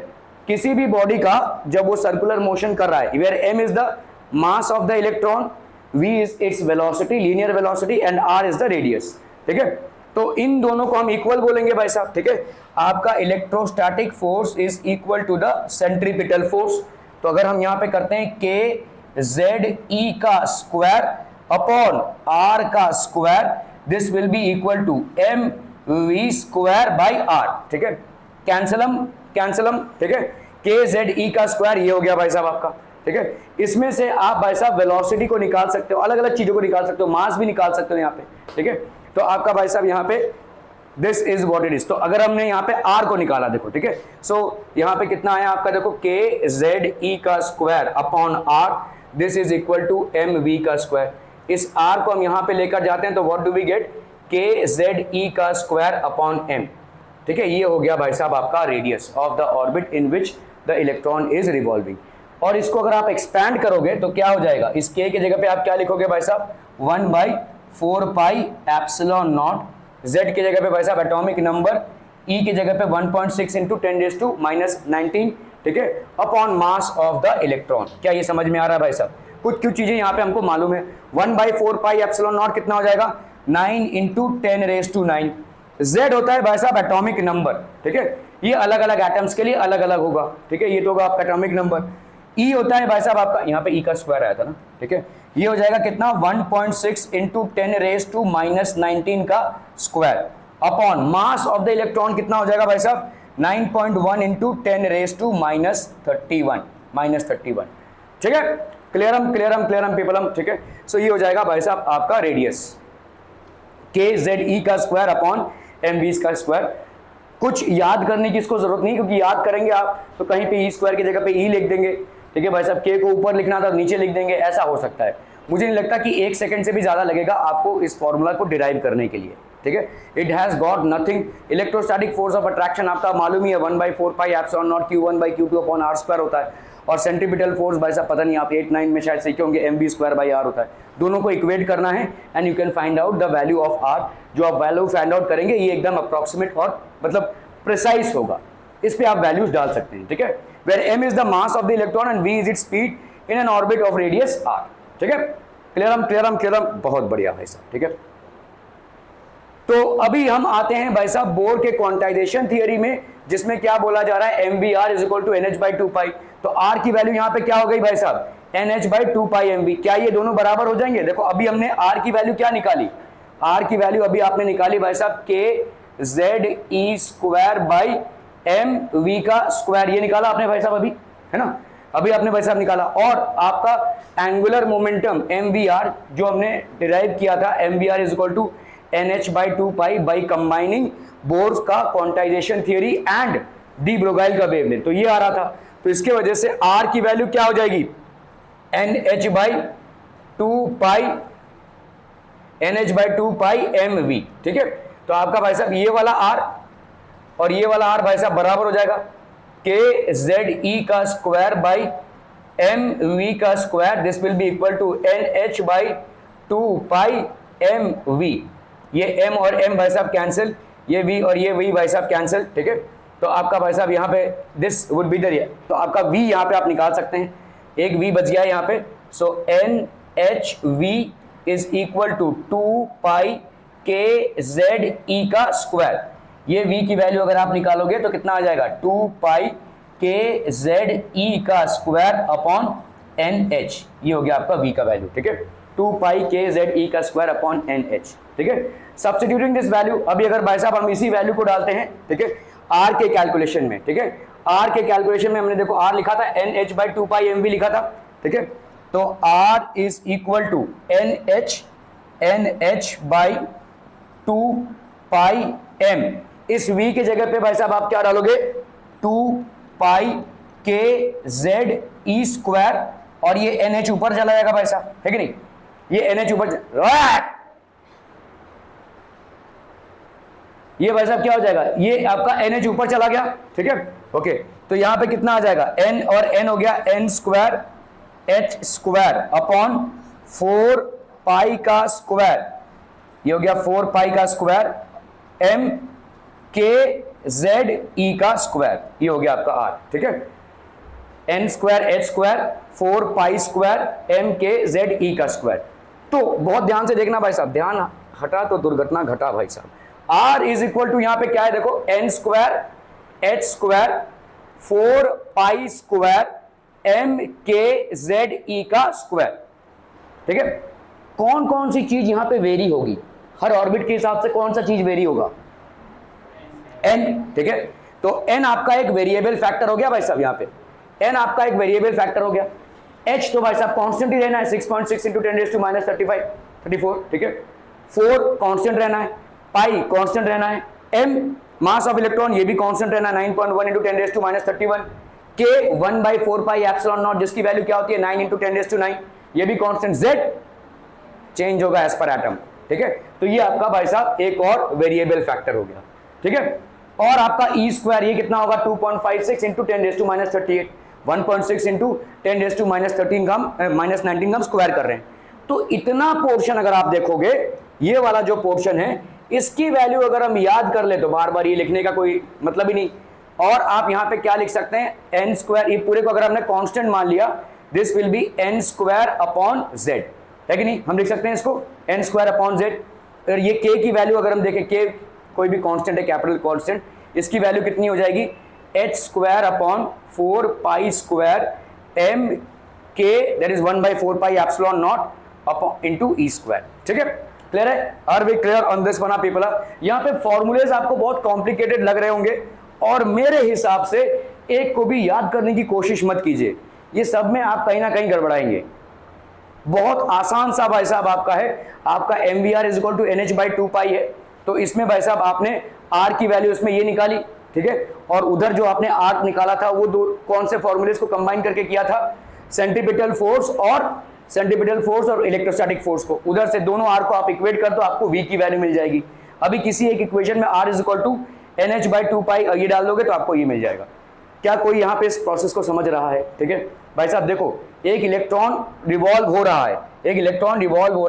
किसी भी बॉडी का जब वो सर्कुलर मोशन कर रहा है, where m is the mass of the electron, v is its velocity, linear velocity, and r is the radius. ठीक है, तो इन दोनों को हम इक्वल बोलेंगे भाई साहब। ठीक है, आपका electrostatic force is equal to the centripetal force. तो अगर हम यहां पे करते हैं k जेड ई का स्क्वायर अपॉन r का square, this will be equal to mv²/r। ठीक है, कैंसलम। ठीक है, k जेड ई का स्क्वायर ये हो गया भाई साहब आपका। ठीक है, इसमें से आप भाई साहब वेलोसिटी को निकाल सकते हो, अलग अलग चीजों को निकाल सकते हो, मास भी निकाल सकते हो यहाँ पे। ठीक है, तो आपका भाई साहब यहाँ पे this is what it is. तो अगर हमने यहाँ पे r को निकाला देखो, ठीक है, सो यहाँ पे कितना आया आपका, देखो k जेड ई का square upon r, this is equal to mv का स्क्वायर। इस r को हम यहाँ पे लेकर जाते हैं तो what do we get, k Z E का स्क्वायर अपॉन m। ठीक है, ये हो गया भाई साहब आपका radius of the orbit in which the electron is revolving. और इसको अगर आप एक्सपैंड करोगे तो क्या हो जाएगा, इस k की जगह पे आप क्या लिखोगे भाई साहब, 1/4 पाई एप्सिलॉन नॉट, z की जगह पे भाई साहब एटॉमिक नंबर, e की जगह पे 1.6 इंटू 10⁻⁹। ठीक है, upon mass of the electron. क्या ये समझ में आ रहा है भाई साहब? कुछ चीजें यहाँ पे हमको मालूम है। 1/4 पाई एप्सिलॉन नॉट कितना हो जाएगा, 9 इंटू 10⁻⁹। z होता है भाई साहब एटॉमिक नंबर। ठीक है, ये अलग अलग एटम्स के लिए अलग अलग होगा। ठीक है, ये तो होगा आपका एटॉमिक नंबर। E होता है भाई साहब आपका, यहाँ पे E का स्क्वायर आया था ना। ठीक है, ये हो जाएगा कितना, 1.6 इंटू 10⁻⁻⁹ का square upon mass of the electron कितना हो जाएगा भाई साहब, 9.1 इंटू 10⁻⁻31। ठीक है, क्लियरम पीपलम। ठीक है, सो ये हो जाएगा भाई साहब आपका रेडियस, k जेड ई का स्क्वायर अपॉन mv का स्क्वायर। कुछ याद करने की इसको जरूरत नहीं, क्योंकि याद करेंगे आप तो कहीं पे ई स्क्वायर की जगह पे ई लिख देंगे। ठीक है भाई साहब, के को ऊपर लिखना था नीचे लिख देंगे, ऐसा हो सकता है। मुझे नहीं लगता कि 1 सेकंड से भी ज्यादा लगेगा आपको इस फॉर्मूला को डिराइव करने के लिए। ठीक है, it has got nothing. Electrostatic force of attraction आपका मालूम ही है, 1/4 pi epsilon not q1/q2 upon r square होता है। और सेंट्रीपिटल फोर्स भाई साहब पता नहीं आप 8-9 में शायद सीखे होंगे, mv²/r होता है। दोनों को इक्वेट करना है and you can find out the value of r। जो आप वैल्यू फाइंड आउट करेंगे ये एकदम अप्रोक्सीमेट और मतलब प्रिसाइज होगा, इस पे आप वैल्यूज डाल सकते हैं। ठीक है, where m is the mass of the electron and v is its speed in an orbit of radius r। ठीक है, क्लियरम, बहुत बढ़िया भाई साहब। ठीक है, तो अभी हम आते हैं भाई साहब बोर के क्वांटाइजेशन थियरी में, जिसमें क्या बोला जा रहा है, mvr is equal to nh/2 pi. तो r की वैल्यू यहां पे क्या हो गई भाई साहब, nh/2 पाई mv। क्या ये दोनों बराबर हो जाएंगे? देखो अभी हमने r की वैल्यू क्या निकाली, r की वैल्यू अभी आपने निकाली भाई साहब k Z E square by M V का स्क्वायर, ये निकाला आपने भाई साहब अभी, है ना, अभी आपने भाई साहब निकाला। और आपका angular momentum M V R जो हमने डिराइव किया था, M V R is equal to NH/2 pi by combining Bohr's का quantization theory and de Broglie का वेवलेंथ। तो ये आ रहा था, तो इसके वजह से R की वैल्यू क्या हो जाएगी, NH/2 पाई MV। ठीक है, तो आपका भाई साहब ये वाला R और ये वाला R भाई साहब बराबर हो जाएगा k जेड ई का स्क्वायर बाई MV का square, this will be equal to NH/2 pi MV। ये m और m भाई साहब कैंसिल, ये v और ये v भाई साहब कैंसिल। ठीक है, तो आपका भाई साहब यहाँ पे दिस वुड बी द, तो आपका v यहाँ पे आप निकाल सकते हैं, एक v बच गया है यहाँ पे। So NHV is equal to 2 pi k Z E का स्क्वायर। ये v की वैल्यू अगर आप निकालोगे तो कितना आ जाएगा, 2 पाई k जेड ई का स्क्वायर अपॉन NH। ये हो गया आपका v का वैल्यू। ठीक है, 2 पाई k जेड ई का स्क्वायर अपॉन NH। ठीक है, सब्स्टिट्यूटिंग दिस वैल्यू, अभी अगर भाई साहब हम इसी वैल्यू को डालते हैं, ठीक है, आर के कैलकुलेशन में, ठीक है, आर के कैलकुलेशन में हमने देखो आर लिखा था NH/2πmv लिखा था, ठीक है, तो R is equal to NH/2πm। इस V की जगह पे भाई साहब आप क्या डालोगे, 2πkZe², और ये NH ऊपर चला जाएगा भाई साहब, है कि नहीं, ये NH ऊपर, ये भाई साहब क्या हो जाएगा, ये आपका NH ऊपर चला गया, ठीक है, ओके, तो यहां पे कितना आ जाएगा, N और N हो गया N² H² अपॉन 4π का स्क्वायर, ये हो गया 4π का स्क्वायर MKZE का स्क्वायर, ये हो गया आपका R, ठीक है, N² H² 4π² MKZE का स्क्वायर। तो बहुत ध्यान से देखना भाई साहब, ध्यान हटा तो दुर्घटना घटा भाई साहब। R इज इक्वल टू यहां पे क्या है देखो, N² H² 4π² MKZE का स्क्वायर, ठीक है। कौन कौन सी चीज यहां पे वेरी होगी, हर ऑर्बिट के हिसाब से कौन सा चीज वेरी होगा, n, ठीक है, तो n आपका एक वेरिएबल फैक्टर हो गया भाई साहब, यहां पे n आपका एक वेरिएबल फैक्टर हो गया, h तो भाई साहब कांस्टेंट ही रहना है 6.6 × 10⁻34, ठीक है, 4 कांस्टेंट रहना है, पाई कांस्टेंट रहना है, m मास ऑफ इलेक्ट्रॉन ये भी कांस्टेंट रहना है 9.1 × 10⁻31, k 1/4πε0 जिसकी वैल्यू क्या होती है 9 × 10⁹, ये भी कांस्टेंट, z चेंज होगा एज पर एटम, ठीक है, तो ये आपका भाई साहब एक और वेरिएबल फैक्टर हो गया, ठीक है। और आपका E² ये कितना होगा 2.56 × 10⁻38, 1.6 × 10⁻13 का -19 का स्क्वायर कर रहे हैं। तो इतना पोर्शन अगर आप देखोगे, ये वाला जो पोर्शन है इसकी वैल्यू अगर हम याद कर ले तो बार बार ये लिखने का कोई मतलब ही नहीं। और आप यहां पे क्या लिख सकते हैं, n², ये पूरे को अगर हमने कांस्टेंट मान लिया, this will B n² upon z, है कि नहीं, हम लिख सकते हैं इसको n² अपॉन z। और ये k की वैल्यू अगर हम देखें, k कोई भी कांस्टेंट है, कैपिटल कांस्टेंट, इसकी वैल्यू कितनी हो जाएगी, h² upon 4π² mk, that is 1/4πε0 upon into E², ठीक है, क्लियर है, are we clear on this one people. यहां पे फॉर्मूलेज आपको बहुत कॉम्प्लिकेटेड लग रहे होंगे, और मेरे हिसाब से एक को भी याद करने की कोशिश मत कीजिए, ये सब में आप कहीं ना कहीं गड़बड़ाएंगे। बहुत आसान सा भाई साहब आपका है, आपका MVR is equal to NH/2π है, तो इसमें भाई साहब आपने R की वैल्यू इसमें ये निकाली, ठीक है, और उधर जो आपने R निकाला था वो दो कौन से फॉर्मूलेज को कंबाइन करके किया था, सेंट्रीपिटल फोर्स और इलेक्ट्रोस्टैटिक फोर्स को, उधर से दोनों R को आप इक्वेट कर दो, आपको V की वैल्यू मिल जाएगी। अभी किसी एक इक्वेशन में R is equal to NH/2π ये डाल दोगे तो आपको ये मिल जाएगा। क्या कोई यहाँ पे इस प्रोसेस को समझ रहा है, ठीक है भाई साहब, देखो एक इलेक्ट्रॉन रिवॉल्व हो रहा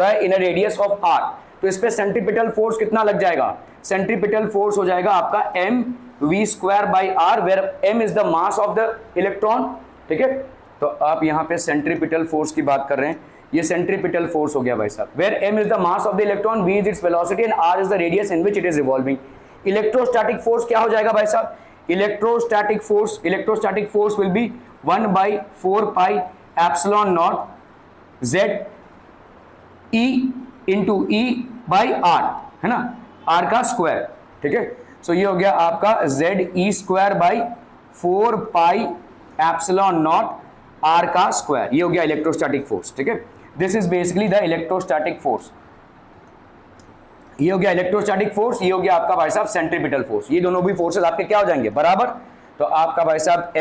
है, इन अ रेडियस ऑफ r, तो इस पे सेंट्रीपिटल फोर्स कितना लग जाएगा, सेंट्रीपिटल फोर्स हो जाएगा आपका mv²/r, where m is the mass of the electron, ठीक है। तो आप यहाँ पे सेंट्रीपिटल फोर्स की बात कर रहे हैं, ये सेंट्रीपिटल फोर्स हो गया भाई साहब, where m is the mass of the electron, v is its velocity and r is the radius in which it is revolving. Electrostatic force क्या हो जाएगा भाई साहब, electrostatic force will be 1/4πε0 z e into E/r, है ना, r का स्क्वायर, ठीक है। सो ये हो गया आपका ZE²/4πε0 r का स्क्वायर, ये हो गया इलेक्ट्रोस्टैटिक फोर्स, ठीक है। This is basically the electrostatic force, ये हो गया इलेक्ट्रोस्टैटिक फोर्स, ये हो गया आपका भाई साहब सेंट्रीपिटल फोर्स। ये दोनों भी फोर्सेस आपके क्या हो जाएंगे, बराबर, तो आपका भाई साहब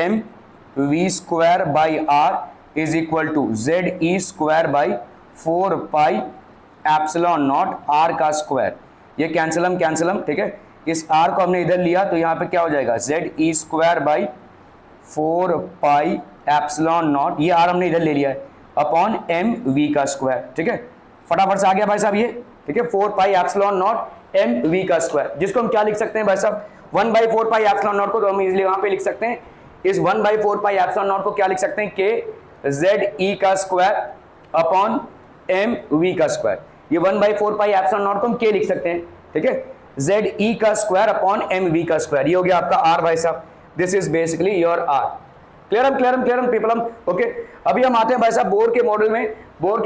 mv²/r is equal to ZE²/4πε0 r का स्क्वायर, ये कैंसलम, ठीक है, इस r को हमने इधर लिया तो यहाँ पे क्या हो जाएगा ZE²/4πε0, ये r हमने इधर ले लिया है, अपॉन mv का स्क्वायर, ठीक है, फटाफट से आ गया भाई साहब ये, ठीक है, 4πε0 mv का स्क्वायर, जिसको हम क्या लिख सकते हैं भाई साहब 1/4πε0 को तो हम इजीली वहां पे लिख सकते हैं, इस 1/4πε0 को क्या लिख सकते हैं, k ZE का स्क्वायर अपॉन mv का स्क्वायर, ये 1/4πε0 को हम k लिख सकते हैं, ठीक है, ZE का स्क्वायर अपॉन mv का स्क्वायर, ये हो गया आपका r भाई साहब, this is basically your r। Clear people, okay. अभी हम आते हैं भाई साहब बोर के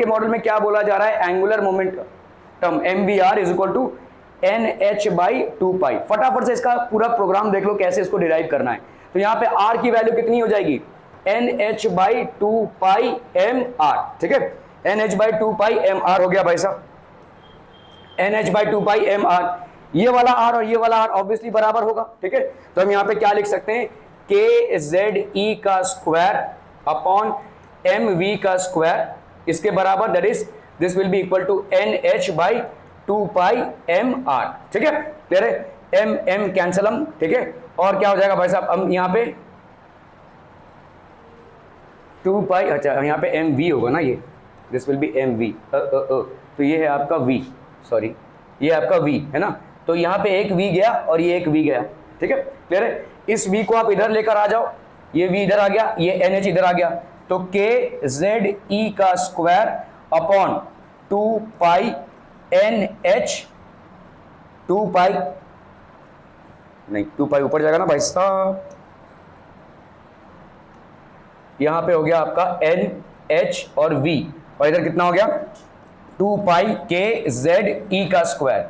मॉडल में क्या बोला जा रहा है, angular momentum MVR is equal to NH/2 pi. फटाफट से इसका पूरा प्रोग्राम देख लो कैसे इसको डिराइव करना है। तो यहां पे R की वैल्यू कितनी हो जाएगी, NH/2 पाई mr, ठीक है, NH/2 पाई mr हो गया भाई साहब, NH/2 पाई mr। ये वाला R और ये वाला R ऑब्वियसली बराबर होगा, ठीक है। तो हम यहां पे क्या लिख सकते हैं, KZE का स्क्वायर अपॉन mv का स्क्वायर, इसके बराबर, that is this will be equal to NH/2 pi mr, ठीक है, क्लियर है। m कैंसल हम, ठीक है, और क्या हो जाएगा भाई साहब, हम यहां पे 2 पाई, अच्छा यहां पे mv होगा ना, ये दिस विल बी mv, तो ये है आपका v, सॉरी ये आपका v है ना, तो यहां पे एक v गया और ये एक v गया, ठीक है, क्लियर है। इस v को आप इधर लेकर आ जाओ, ये v इधर आ गया, ये NH इधर आ गया, तो KZE का स्क्वायर अपॉन 2 पाई NH, 2 पाई नहीं 2 पाई ऊपर जाएगा ना भाई साहब, यहां पे हो गया आपका NH और V, और इधर कितना हो गया 2 पाई KZE का स्क्वायर।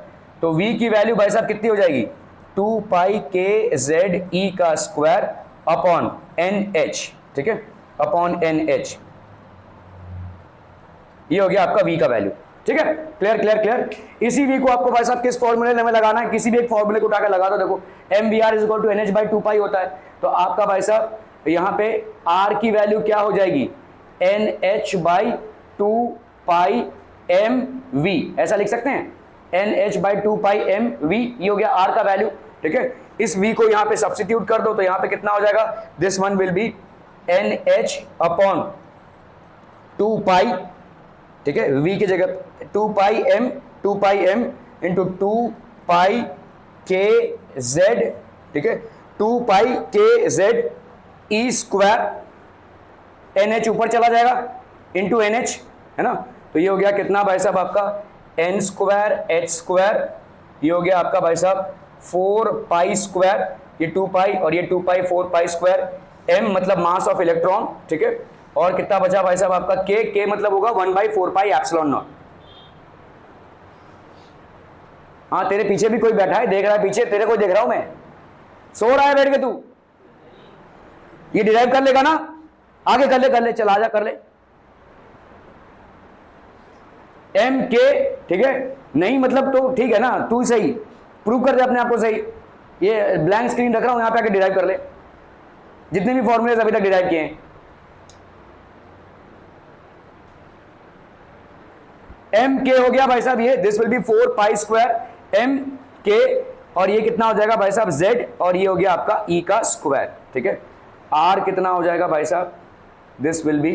तो V की वैल्यू भाई साहब कितनी हो जाएगी, 2 पाई KZE का स्क्वायर अपॉन NH, ठीक है, अपॉन NH, ये हो गया आपका V का वैल्यू, ठीक है, क्लियर क्लियर क्लियर। इसी V को आपको भाई साहब किस फॉर्मूले में लगाना है, किसी भी एक फॉर्मूले को उठाकर लगा दो, देखो MVR is equal to NH/2 pi होता है, तो आपका भाई साहब यहां पे R की वैल्यू क्या हो जाएगी, NH/2 पाई mv, ऐसा लिख सकते हैं, NH/2 पाई mv, ये हो गया R का वैल्यू, ठीक है। इस V को यहां पे सब्स्टिट्यूट कर दो, तो यहां पे कितना हो जाएगा, this one will be NH upon 2 पाई, ठीक है, V की जगह 2 पाई m इंटू 2 पाई KZ, ठीक है, 2 पाई KZ E स्क्वायर, NH ऊपर चला जाएगा इंटू NH, है ना, तो ये हो गया कितना भाई साहब आपका N स्क्वायर H स्क्वायर, ये हो गया आपका भाई साहब 4 पाई स्क्वायर, ये 2 पाई और ये 2 पाई 4 पाई स्क्वायर, m मतलब मास ऑफ इलेक्ट्रॉन, ठीक है, और कितना बचा भाई साहब आपका k मतलब होगा 1/4 पाई एप्सिलॉन नॉट। हाँ तेरे पीछे भी कोई बैठा है, देख रहा है पीछे, तेरे को देख रहा हूं मैं, सो रहा है बैठ के तू, ये डिराइव कर लेगा ना, आगे कर ले चल आजा कर ले, mk, ठीक है, नहीं मतलब तो ठीक है ना, तू सही प्रूव कर दे अपने आप को सही, ये ब्लैंक स्क्रीन रख रहा हूं, यहां पे आके डिराइव कर ले जितने भी फॉर्मूले अभी तक डिराइव किए हैं। एम के हो गया भाई साहब, ये this will be 4 pi square M K, और ये कितना हो जाएगा भाई साहब z, और ये हो गया आपका E का स्क्वायर, ठीक है। R कितना हो जाएगा भाई साहब, दिस विल बी,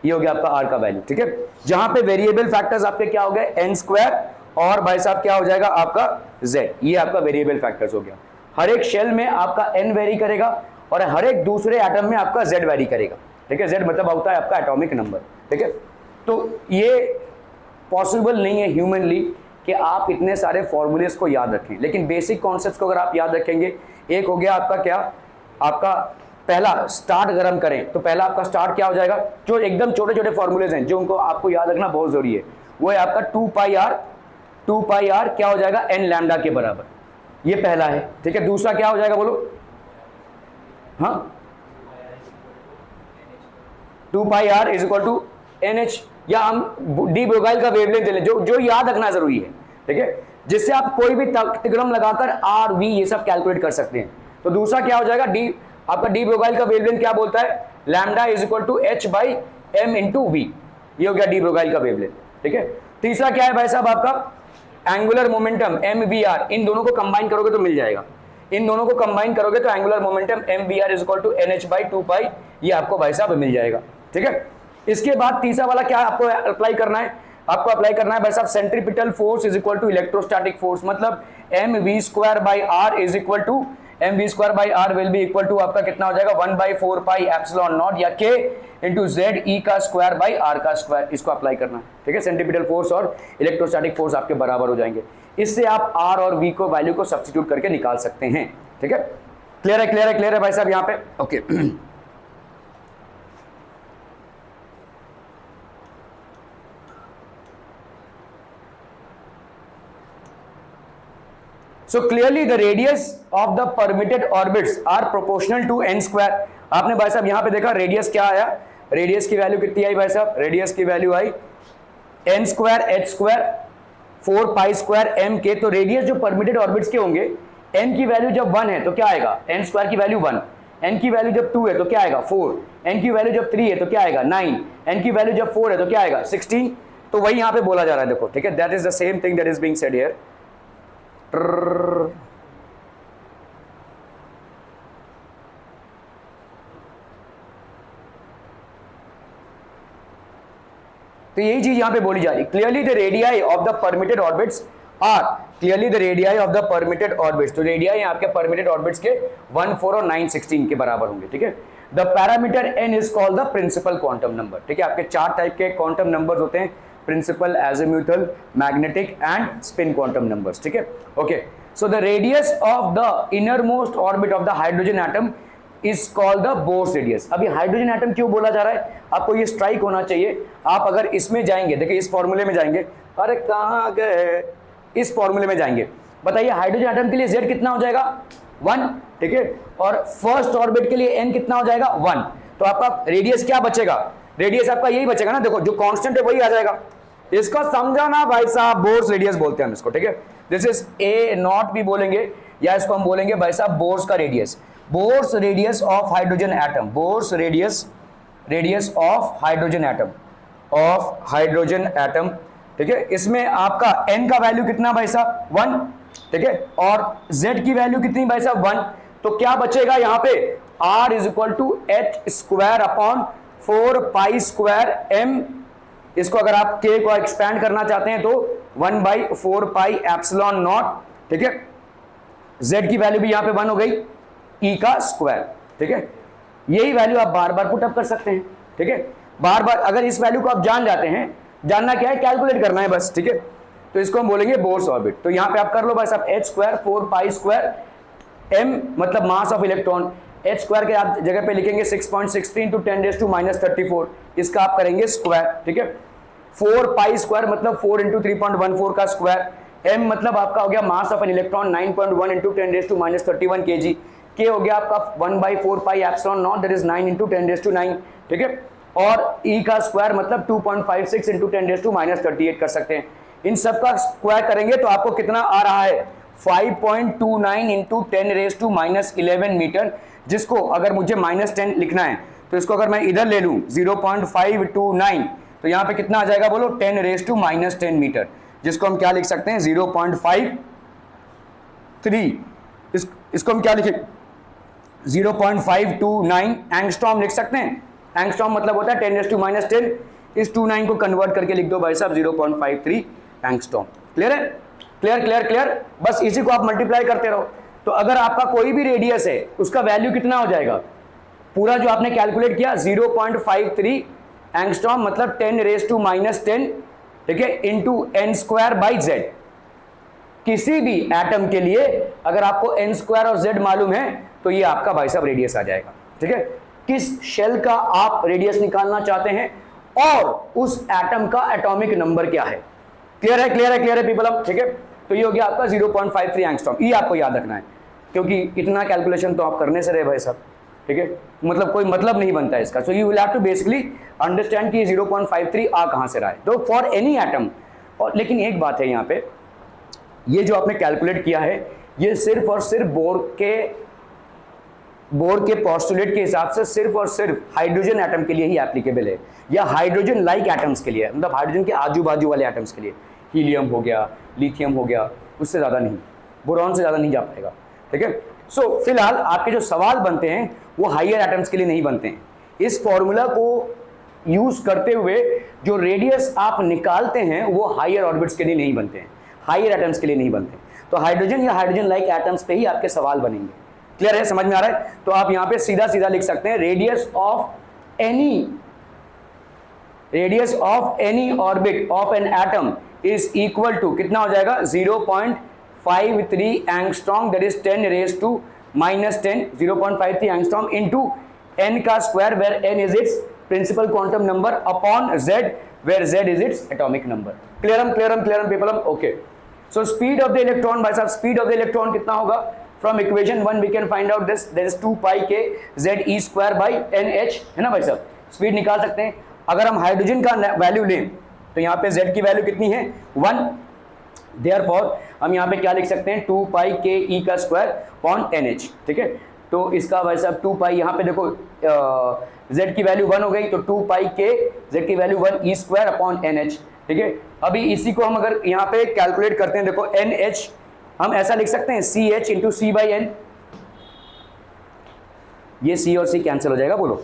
ये हो गया आपका R का वैल्यू, ठीक है। जहां पे वेरिएबल फैक्टर्स आपके क्या हो गए, n स्क्वायर, और भाई साहब क्या हो जाएगा आपका z, ये आपका वेरिएबल फैक्टर्स हो गया। हर एक शेल में आपका n वेरी करेगा और हर एक दूसरे एटम में आपका z वेरी करेगा, ठीक है। z मतलब होता है आपका एटॉमिक नंबर, ठीक है। तो ये पॉसिबल नहीं है ह्यूमनली कि आप इतने सारे फॉर्मूलेस को याद रखें, लेकिन बेसिक कॉन्सेप्ट्स को अगर आप याद रखेंगे, एक हो गया आपका क्या, आपका पहला स्टार्ट अगर हम करें तो पहला आपका स्टार्ट क्या हो जाएगा, जो एकदम छोटे छोटे फॉर्मूलेज हैं जो उनको आपको याद रखना बहुत जरूरी है, वो है आपका 2 पाई आर क्या हो जाएगा n लैम्डा के बराबर, ये पहला है, ठीक है। दूसरा क्या हो जाएगा बोलो, हाँ 2 pi r is equal to NH, या हम डी ब्रोगाइल का वेवलेंथ ले लें, जो याद रखना जरूरी है, ठीक है, जिससे आप कोई भी तिग्रम लगाकर आर वी ये सब कैलकुलेट कर सकते हैं। तो दूसरा क्या हो जाएगा, डी आपका डी ब्रोगाइल का वेवलेंथ क्या बोलता है, lambda is equal to h by m into V, ये हो गया डी ब्रोगाइल का वेवलेंथ, ठीक है। तीसरा क्या है भाई साहब आपका एंगुलर मोमेंटम MVR, इन दोनों को कंबाइन करोगे तो मिल जाएगा, इन दोनों को कंबाइन करोगे तो angular momentum MVR is equal to NH by 2 pi, ये आपको भाई साहब मिल जाएगा, ठीक है। इसके बाद तीसरा वाला क्या आपको अप्लाई करना है, आपको अप्लाई करना है भाई साहब centripetal force is equal to electrostatic force, मतलब mv square by R is equal to mv square by R will be equal to आपका कितना हो जाएगा 1/4 पाई एप्सिलॉन नॉट या k इंटू जेड ई का स्क्वायर बाई आर का स्क्वायर, इसको अप्लाई करना है, ठीक है। सेंट्रीपिटल फोर्स और इलेक्ट्रोस्टैटिक फोर्स आपके बराबर हो जाएंगे, इससे आप r और v को वैल्यू को सब्स्टिट्यूट करके निकाल सकते हैं, ठीक है। क्लियर है भाई साहब यहाँ पे, okay. So clearly the radius of the permitted orbits are proportional to n square. आपने भाई साहब यहां पे देखा रेडियस क्या आया, रेडियस की वैल्यू कितनी आई भाई साहब, रेडियस की वैल्यू आई n square h square 4 pi square m के। तो रेडियस जो परमिटेड ऑर्बिट्स के होंगे, n की वैल्यू जब 1 है तो क्या आएगा, n स्क्वायर की वैल्यू 1, n की वैल्यू जब 2 है तो क्या आएगा 4, n की वैल्यू जब 3 है तो क्या आएगा 9, n की वैल्यू जब 4 है तो क्या आएगा 16। तो वही यहां पे बोला जा रहा है, देखो ठीक है, that is the same thing that is being said here. तो यही चीज यहां पे बोली जा रही, clearly the radii of the permitted orbits are, clearly the radii of the permitted orbits, तो रेडियाई आपके परमिटेड ऑर्बिट्स के 1, 4 और 9, 16 के बराबर होंगे, ठीक है। The parameter n is called the principal quantum number, ठीक है। आपके 4 टाइप के क्वांटम नंबर्स होते हैं, principal, azimuthal, magnetic and spin quantum numbers, ठीक है। Okay, so the radius of the innermost orbit of the hydrogen atom is called the Bohr's radius. अभी हाइड्रोजन एटम क्यों बोला जा रहा है, आपको ये स्ट्राइक होना चाहिए। आप अगर इसमें जाएंगे, देखिए इस फॉर्मूले में जाएंगे, अरे कहां गए, इस फॉर्मूले में जाएंगे, बताइए हाइड्रोजन एटम के लिए z कितना हो जाएगा 1, ठीक है, और फर्स्ट ऑर्बिट के लिए n कितना हो जाएगा 1। तो आपका रेडियस क्या बचेगा, रेडियस आपका यही बचेगा ना, देखो जो कांस्टेंट है वही आ जाएगा। इसको समझा ना भाई साहब, बोर्स रेडियस बोलते हैं हम इसको, ठीक है। दिस इज ए नॉट भी बोलेंगे, या इसको हम बोलेंगे भाई साहब बोर्स का radius, Bohr's radius of hydrogen atom, Bohr's radius of hydrogen atom, of hydrogen atom, ठीक है। इसमें आपका n का वैल्यू कितना भाई साहब 1, ठीक है, और z की वैल्यू कितनी भाई साहब 1। तो क्या बचेगा यहाँ पे, r is equal to h square upon 4 pi square m। इसको अगर आप k को एक्सपैंड करना चाहते हैं तो 1/4 पाई एप्सिलॉन नॉट, ठीक है। z की वैल्यू भी यहाँ पे 1 हो गई, e का स्क्वायर, ठीक है। यही वैल्यू आप बार बार पुटअप कर सकते हैं, ठीक है, बार बार। अगर इस वैल्यू को आप जान जाते हैं, जानना क्या है, कैलकुलेट करना है बस, ठीक है। तो इसको हम बोलेंगे बोर्स ऑर्बिट। तो यहाँ पे आप कर लो बस, आप h square 4 pi square m मतलब mass of electron, h square के आप जगह पे लिखेंगे 6.63 इंटू 10⁻⁻34, इसका आप करेंगे स्क्वायर, ठीक है। 4 पाई स्क्वायर मतलब 4 इंटू 3.14 का स्क्वायर, m मतलब आपका हो गया mass of an electron 9.1 into 10⁻31 kg, k हो गया आपका 1/4 pi epsilon not, that is 9 into 10⁻9, ठीक है। और e का स्क्वायर मतलब 2.56 इंटू 10⁻38 कर सकते हैं। इन सब का स्क्वायर करेंगे तो आपको कितना आ रहा है 5.29 इंटू 10⁻11 मीटर, जिसको अगर मुझे -10 लिखना है तो इसको अगर मैं इधर ले लूं 0.529, तो यहाँ पे कितना आ जाएगा बोलो 10⁻10 मीटर, जिसको हम क्या लिख सकते हैं 0.53, इसको हम क्या लिखें 0.529 एंगस्ट्रॉम लिख सकते हैं। एंगस्ट्रॉम मतलब होता है 10⁻10, इस 29 को कन्वर्ट करके लिख दो भाई साहब 0.53 एंगस्ट्रॉम। क्लियर है, क्लियर क्लियर क्लियर, बस इसी को आप मल्टीप्लाई करते रहो। तो अगर आपका कोई भी रेडियस है उसका वैल्यू कितना हो जाएगा, पूरा जो आपने कैलकुलेट किया 0.53 एंगस्ट्रॉम मतलब 10⁻10, ठीक है, into n square by z। किसी भी एटम के लिए अगर आपको n स्क्वायर और z मालूम है तो ये आपका भाई साहब रेडियस आ जाएगा, ठीक है। किस शेल का आप रेडियस निकालना चाहते हैं और उस एटम का एटॉमिक नंबर क्या है। क्लियर है, क्लियर है, क्लियर है पीपल, ठीक है। तो ये हो गया आपका 0.53 एंगस्ट्रॉम, ये आपको याद रखना है, क्योंकि इतना कैलकुलेशन तो आप करने से रहे भाई साहब, ठीक है, मतलब कोई मतलब नहीं बनता है इसका। So you will have to basically understand कि 0.53 आ कहां से रहा है, तो फॉर एनी एटम। और लेकिन एक बात है यहाँ पे, ये जो आपने कैलकुलेट किया है ये सिर्फ और सिर्फ बोर के पोस्टुलेट के हिसाब से सिर्फ और सिर्फ हाइड्रोजन एटम के लिए ही एप्लीकेबल है, या हाइड्रोजन लाइक एटम्स के लिए, मतलब हाइड्रोजन के आजू बाजू वाले एटम्स के लिए, हीलियम हो गया, लिथियम हो गया, उससे ज़्यादा नहीं, बोरॉन से ज़्यादा नहीं जा पाएगा, ठीक है। सो फिलहाल आपके जो सवाल बनते हैं वो हाइयर एटम्स के लिए नहीं बनते हैं। इस फॉर्मूला को यूज करते हुए जो रेडियस आप निकालते हैं वो हाइयर ऑर्बिट्स के लिए नहीं बनते हैं, हाइयर एटम्स के लिए नहीं बनते। तो हाइड्रोजन या हाइड्रोजन लाइक एटम्स पे ही आपके सवाल बनेंगे। क्लियर है, समझ में आ रहा है। तो आप यहां पे सीधा सीधा लिख सकते हैं radius of any orbit of an atom is equal to कितना हो जाएगा 0.53 angstrom, that is 10⁻10 0.53 angstrom into n का square where n is its principal quantum number upon z where z is its atomic number. क्लियरम पीपलम, okay. So speed of the electron, भाई साहब स्पीड ऑफ द इलेक्ट्रॉन कितना होगा? From equation 1 we can find out this, that is 2 pi K Z E square by N H, है ना भाई साहब, स्पीड निकाल सकते हैं। अगर हम हाइड्रोजन का वैल्यू लें तो यहाँ पे z की वैल्यू कितनी है? 1, देयरफॉर हम यहाँ पे क्या लिख सकते हैं? 2 पाई के ई का स्क्वायर अपॉन एन एच, ठीक है। तो इसका भाई साहब 2 पाई, यहाँ पे देखो z की वैल्यू 1 हो गई, तो 2 पाई के z की value 1 E square upon N H, ठीक है। अभी इसी को हम अगर यहाँ पे कैलकुलेट करते हैं, देखो एन एच हम ऐसा लिख सकते हैं C H into C by N, ये सी और सी कैंसिल हो जाएगा, बोलो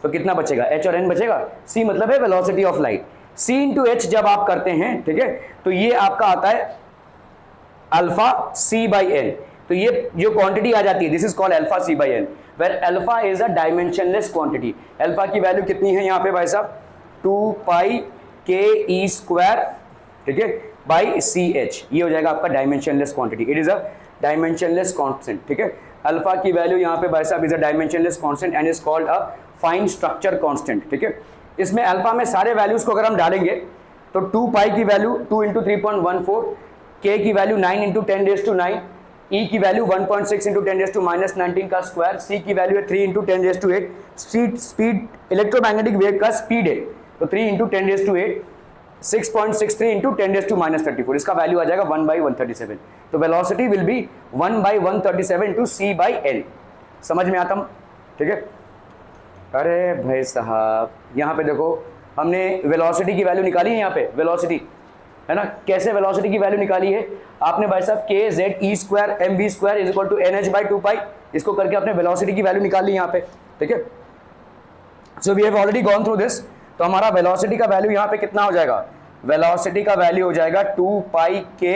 तो कितना बचेगा? एच और एन बचेगा। सी मतलब है velocity of light, C into H जब आप करते हैं, ठीक है, तो ये आपका आता है अल्फा सी बाई एन। तो ये जो क्वांटिटी आ जाती है this is called alpha C by N, where alpha is a dimensionless quantity. Alpha की वैल्यू कितनी है यहाँ पे भाई साहब? 2 पाई के ई स्क्वायर, ठीक है, बाई सी एच, ये हो जाएगा आपका dimensionless quantity. It is a dimensionless constant, ठीक है। अल्फा की वैल्यू यहाँ पे भाई साहब is a dimensionless constant and is called a fine structure constant, ठीक है। इसमें अल्फा में सारे वैल्यूज को अगर हम डालेंगे तो 2 पाई की वैल्यू 2 इंटू 3.14, के की वैल्यू 9 इंटू 10⁻⁹, ई की वैल्यू 1.6 इंटू 10⁻⁻19 का स्क्वायर, सी की वैल्यू है 3 इंटू 10⁸, स्पीड इलेक्ट्रोमैग्नेटिक वेव का स्पीड है तो 3 इंटू 10⁸, 6.63 इंटू 10⁻34, इसका वैल्यू आ जाएगा 1/137। तो velocity will be 1/137 into C by N. समझ में आता? ठीक है। अरे भाई साहब यहाँ पे देखो हमने वेलोसिटी की वैल्यू निकाली है, यहाँ पे वेलोसिटी है ना, कैसे वेलोसिटी की वैल्यू निकाली है आपने भाई साहब? K Z E square M V square is equal to N H by 2 pi, इसको करके आपने वेलोसिटी की वैल्यू निकाल ली यहाँ पे, ठीक है। So we have already gone through this. तो हमारा वेलोसिटी का वैल्यू यहाँ पे कितना हो जाएगा? वेलोसिटी का वैल्यू हो जाएगा 2 पाई के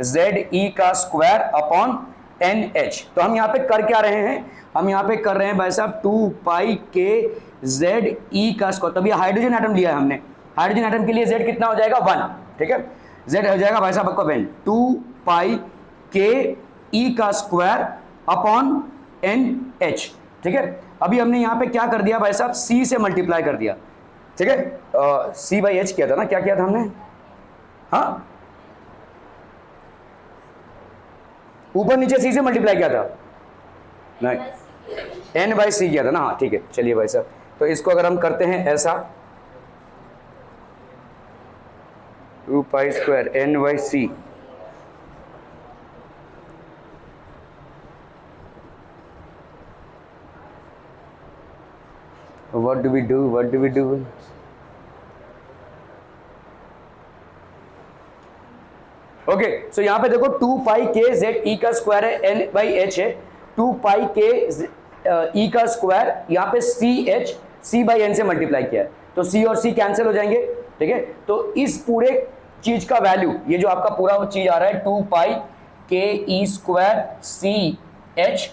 जेड ई का स्क्वायर अपॉन एन एच। तो हम यहाँ पे कर क्या रहे हैं? हम यहाँ पे कर रहे हैं भाई साहब 2 पाई के जेड ई का स्क्वायर। तभी हाइड्रोजन एटम लिया है हमने, हाइड्रोजन एटम के लिए जेड कितना हो जाएगा? 1, ठीक है। जेड हो जाएगा भाई साहब आपका 2 पाई के ई का स्क्वायर अपॉन एन एच, ठीक है। अभी हमने यहाँ पे क्या कर दिया भाई साहब? सी से मल्टीप्लाई कर दिया, ठीक है। सी बाई एच किया था ना, क्या किया था हमने? हाँ, ऊपर नीचे सी से मल्टीप्लाई किया था, नहीं एन बाई सी किया था ना, हाँ ठीक है। चलिए भाई साहब, तो इसको अगर हम करते हैं ऐसा 2 pi square N by C, what do we do? Okay, so यहाँ पे देखो 2 पाई के जेड ई का स्क्वायर है, एन बाई एच है, 2 पाई के ई का स्क्वायर, यहाँ पे C H C by N से मल्टीप्लाई किया है तो सी और सी कैंसिल हो जाएंगे, ठीक है। तो इस पूरे चीज का वैल्यू, ये जो आपका पूरा चीज आ रहा है 2 पाई K E square C H,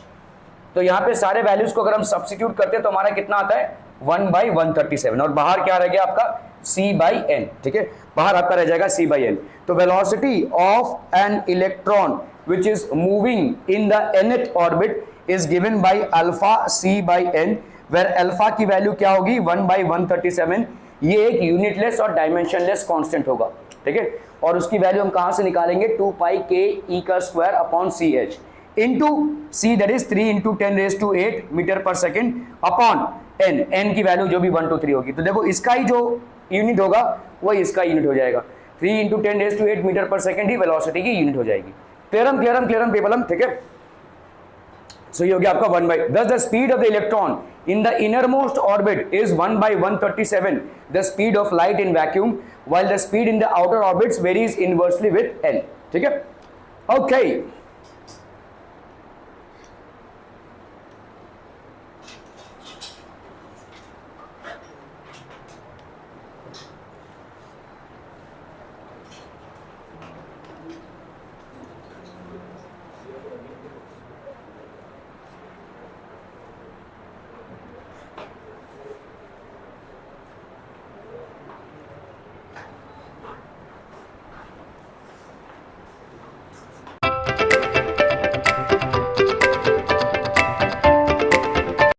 तो यहाँ पे सारे वैल्यूज को अगर हम सब्स्टिट्यूट करते हैं तो हमारा कितना आता है? 1/137, और बाहर क्या रह गया आपका? c बाई एन, ठीक है, बाहर आपका रह जाएगा c बाई एन। तो velocity of an electron which is moving in the nth orbit is given by alpha c by N, where alpha की वैल्यू क्या होगी? 1/137। ये एक यूनिटलेस और डायमेंशनलेस कांस्टेंट होगा, ठीक है। और उसकी वैल्यू हम कहां से निकालेंगे? 2 पाई के ई का square upon C H into C, that is 3 into 10⁸ metre per second upon N, N की वैल्यू जो भी 1 2 3 होगी। तो देखो इसका ही जो यूनिट होगा वही इसका यूनिट हो जाएगा, 3 इंटू 10⁸ मीटर पर सेकेंड ही वेलोसिटी की यूनिट हो जाएगी। क्लियरम पेपलम, ठीक है। सो ये हो गया आपका 1 by, thus the speed of the electron in the innermost orbit is 1/137 the speed of light in vacuum, while the speed in the outer orbits varies inversely with n, ठीक है। ओके